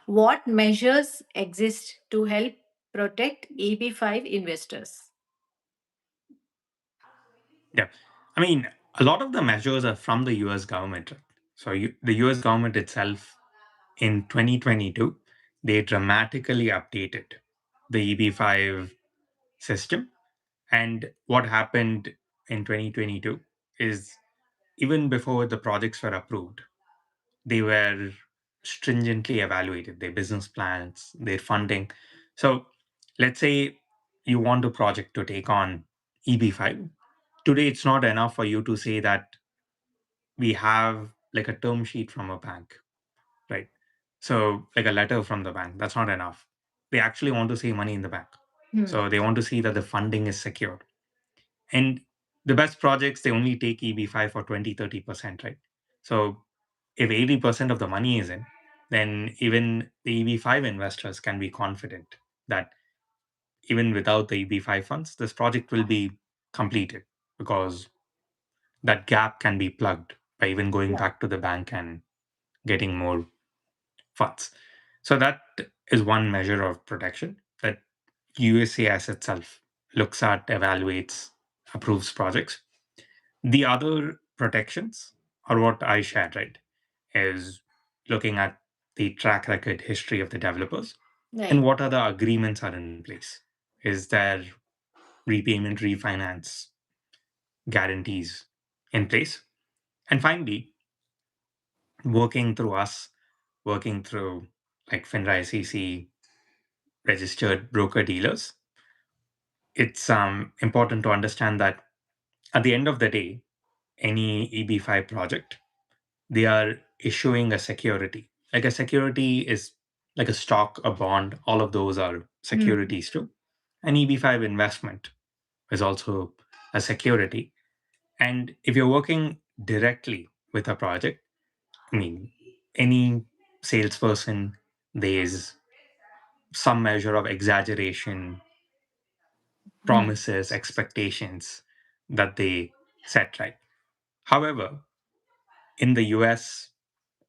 [SPEAKER 1] What measures exist to help protect EB-5 investors?
[SPEAKER 3] Yeah. I mean, a lot of the measures are from the US government. Right? So, the US government itself in 2022, they dramatically updated the EB-5 system. And what happened in 2022 is even before the projects were approved, they were stringently evaluated, their business plans, their funding. So let's say you want a project to take on EB-5. Today, it's not enough for you to say that we have like a term sheet from a bank, right? So, like a letter from the bank, that's not enough. They actually want to see money in the bank.
[SPEAKER 1] Hmm.
[SPEAKER 3] So, they want to see that the funding is secured. And the best projects, they only take EB-5 for 20, 30%, right? So, if 80% of the money is in, then even the EB-5 investors can be confident that even without the EB-5 funds, this project will be completed because that gap can be plugged by even going
[SPEAKER 1] Yeah.
[SPEAKER 3] back to the bank and getting more funds. So that is one measure of protection that USAS itself looks at, evaluates, approves projects. The other protections are what I shared, right? Is looking at the track record history of the developers and
[SPEAKER 1] Right.
[SPEAKER 3] what other agreements are in place. Is there repayment, refinance guarantees in place? And finally, working through us, working through like FINRA SEC registered broker dealers, it's important to understand that at the end of the day, any EB-5 project, they are issuing a security. Like a security is like a stock, a bond, all of those are
[SPEAKER 1] Hmm.
[SPEAKER 3] securities too. An EB-5 investment is also a security. And if you're working directly with a project, I mean, any salesperson, there's some measure of exaggeration,
[SPEAKER 1] Hmm.
[SPEAKER 3] promises, expectations that they set, right? However, in the US,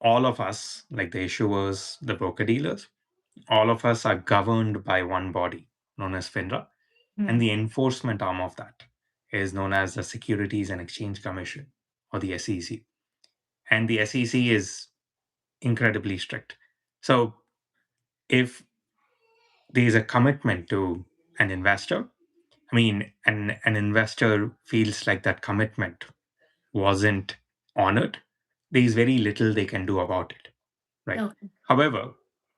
[SPEAKER 3] all of us, like the issuers, the broker dealers, all of us are governed by one body, known as FINRA, and the enforcement arm of that is known as the Securities and Exchange Commission, or the SEC. And the SEC is incredibly strict. So if there's a commitment to an investor, I mean, an investor feels like that commitment wasn't honored, there's very little they can do about it, right?
[SPEAKER 1] Okay.
[SPEAKER 3] However,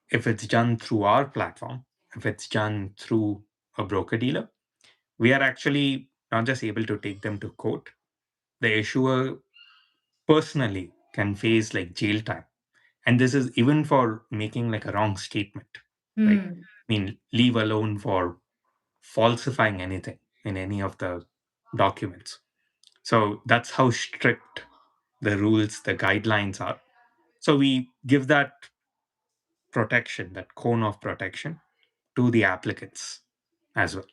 [SPEAKER 3] if it's done through our platform, if it's done through a broker dealer, we are actually not just able to take them to court, the issuer personally can face like jail time. And this is even for making like a wrong statement, right? I mean, leave alone for falsifying anything in any of the documents. So that's how strict the rules, the guidelines are. So we give that protection, that cone of protection to the applicants as well.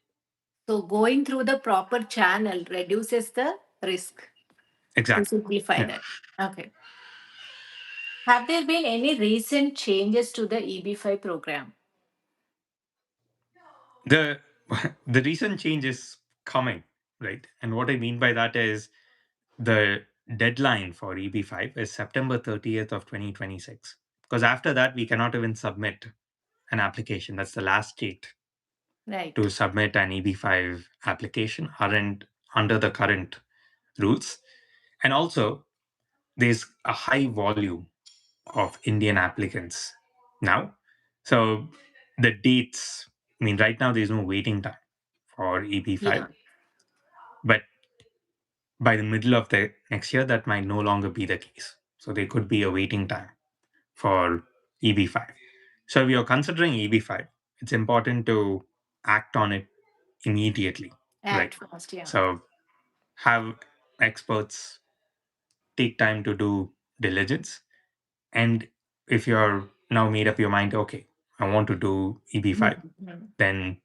[SPEAKER 1] So going through the proper channel reduces the risk to
[SPEAKER 3] Exactly.
[SPEAKER 1] simplify
[SPEAKER 3] Yeah.
[SPEAKER 1] that. Okay. Have there been any recent changes to the EB-5 program?
[SPEAKER 3] The the recent change is coming, right? And what I mean by that is the deadline for EB-5 is September 30th of 2026. Because after that, we cannot even submit an application. That's the last date
[SPEAKER 1] Right.
[SPEAKER 3] to submit an EB-5 application under the current rules. And also, there's a high volume of Indian applicants now. So the dates, I mean, right now there's no waiting time for EB-5,
[SPEAKER 1] Yeah.
[SPEAKER 3] but by the middle of the next year, that might no longer be the case. So there could be a waiting time for EB-5. So if you're considering EB-5, it's important to act on it immediately, right?
[SPEAKER 1] Act fast. Yeah.
[SPEAKER 3] So have experts take time to do diligence. And if you're now made up your mind, okay, I want to do EB-5, then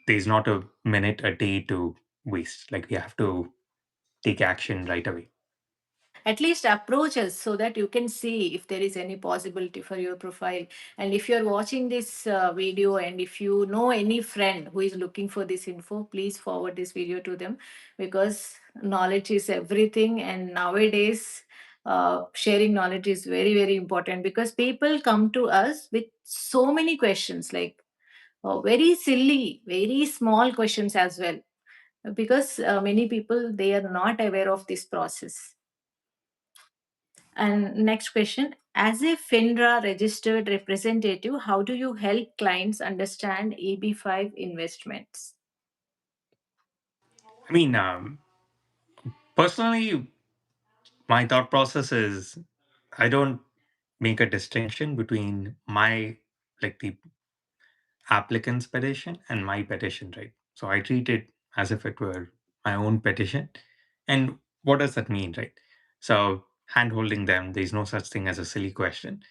[SPEAKER 3] there's not a minute, a day to waste. Like we have to take action right away.
[SPEAKER 1] At least approach us so that you can see if there is any possibility for your profile. And if you're watching this video and if you know any friend who is looking for this info, please forward this video to them, because knowledge is everything. And nowadays, sharing knowledge is very, very important, because people come to us with so many questions, like very silly, very small questions as well, because many people, they are not aware of this process. And next question, as a FINRA registered representative, how do you help clients understand EB-5 investments?
[SPEAKER 3] I mean, personally, my thought process is I don't make a distinction between my, like the applicant's petition and my petition, right? So I treat it as if it were my own petition. And what does that mean, right? So hand holding them, there's no such thing as a silly question.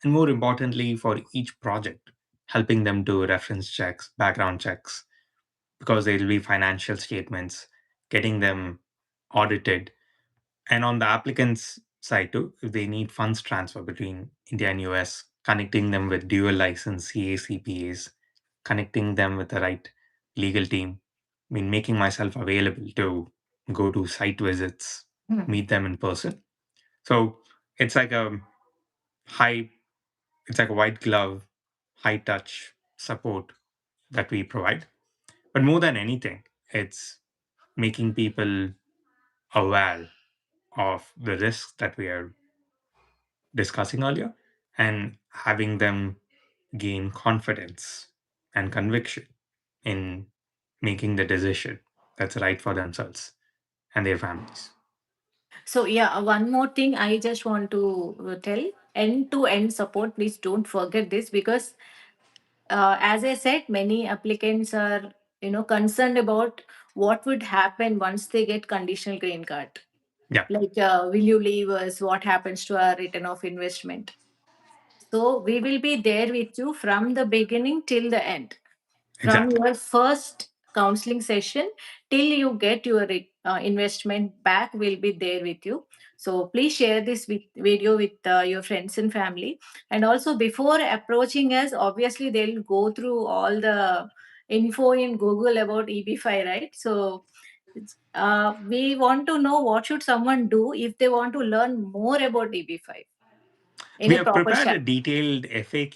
[SPEAKER 3] And more importantly, for each project, helping them do reference checks, background checks, because there will be financial statements, getting them audited. And on the applicant's side too, if they need funds transfer between India and US, connecting them with dual license CACPAs, connecting them with the right legal team. I mean, making myself available to go to site visits, meet them in person. So it's like a high, it's like a white glove, high touch support that we provide. But more than anything, it's making people aware of the risks that we are discussing earlier and having them gain confidence and conviction in making the decision that's right for themselves and their families.
[SPEAKER 1] So, yeah, one more thing I just want to tell, end to end support. Please don't forget this, because as I said, many applicants are, concerned about what would happen once they get conditional green card.
[SPEAKER 3] Yeah,
[SPEAKER 1] Like, will you leave us? What happens to our return of investment? So we will be there with you from the beginning till the end, from
[SPEAKER 3] exactly.
[SPEAKER 1] your first counseling session till you get your investment back. We'll be there with you. So please share this video with your friends and family. And also, before approaching us, obviously they'll go through all the info in Google about EB-5, right? So we want to know what should someone do if they want to learn more about EB-5 in
[SPEAKER 3] We
[SPEAKER 1] a
[SPEAKER 3] have
[SPEAKER 1] proper
[SPEAKER 3] prepared a
[SPEAKER 1] channel.
[SPEAKER 3] detailed FAQ,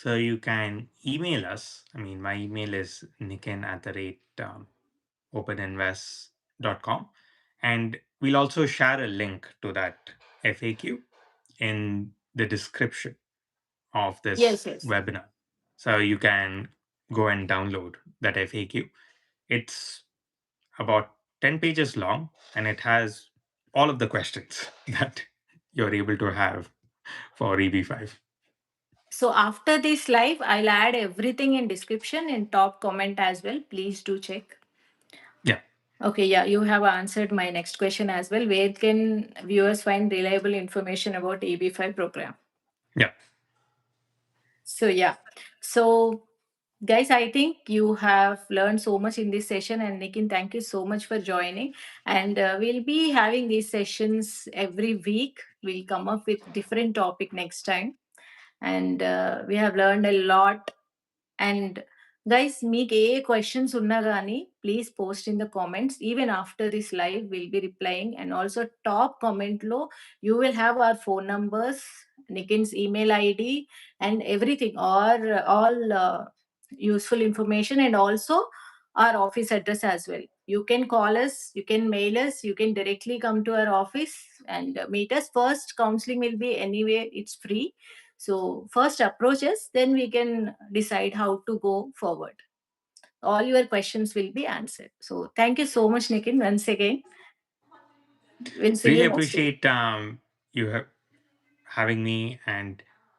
[SPEAKER 3] so you can email us. I mean, my email is nikin@openinvest.com, and we'll also share a link to that FAQ in the description of this
[SPEAKER 1] Yes, yes.
[SPEAKER 3] webinar. So you can go and download that FAQ. It's about 10 pages long, and it has all of the questions that you're able to have for EB-5.
[SPEAKER 1] So after this live, I'll add everything in description and top comment as well. Please do check.
[SPEAKER 3] Yeah.
[SPEAKER 1] Okay, yeah, you have answered my next question as well. Where can viewers find reliable information about EB-5 program?
[SPEAKER 3] Yeah.
[SPEAKER 1] So yeah, so guys, I think you have learned so much in this session, and Nikin, thank you so much for joining. And we'll be having these sessions every week. We'll come up with different topic next time, and we have learned a lot. And guys, మీకు ఏ questions ఉన్నా కానీ please post in the comments. Even after this live will be replying. And also top కామెంట్లో you will have our phone numbers, Nikin's email ID, and everything, or all useful information, and also our office address as well. You can call us, you can mail us, you can directly come to our office and meet us. First counseling will be anyway, it's free. So first approach us, then we can decide how to go forward. All your questions will be answered. So thank you so much, Nikin, once again. We'll see
[SPEAKER 3] Really
[SPEAKER 1] you next week.
[SPEAKER 3] appreciate having me, and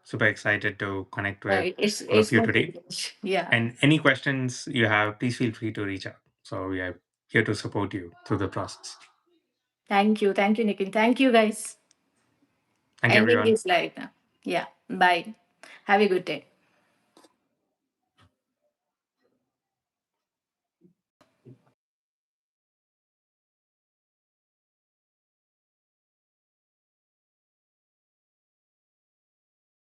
[SPEAKER 3] super excited to connect with all of
[SPEAKER 1] It's
[SPEAKER 3] you
[SPEAKER 1] my
[SPEAKER 3] today.
[SPEAKER 1] privilege. Yeah.
[SPEAKER 3] And any questions you have, please feel free to reach out. So we are here to support you through the process.
[SPEAKER 1] Thank you, Nikin. Thank you, guys.
[SPEAKER 3] Thank you,
[SPEAKER 1] Ending
[SPEAKER 3] everyone.
[SPEAKER 1] this live now. Yeah. Bye. Have a good day.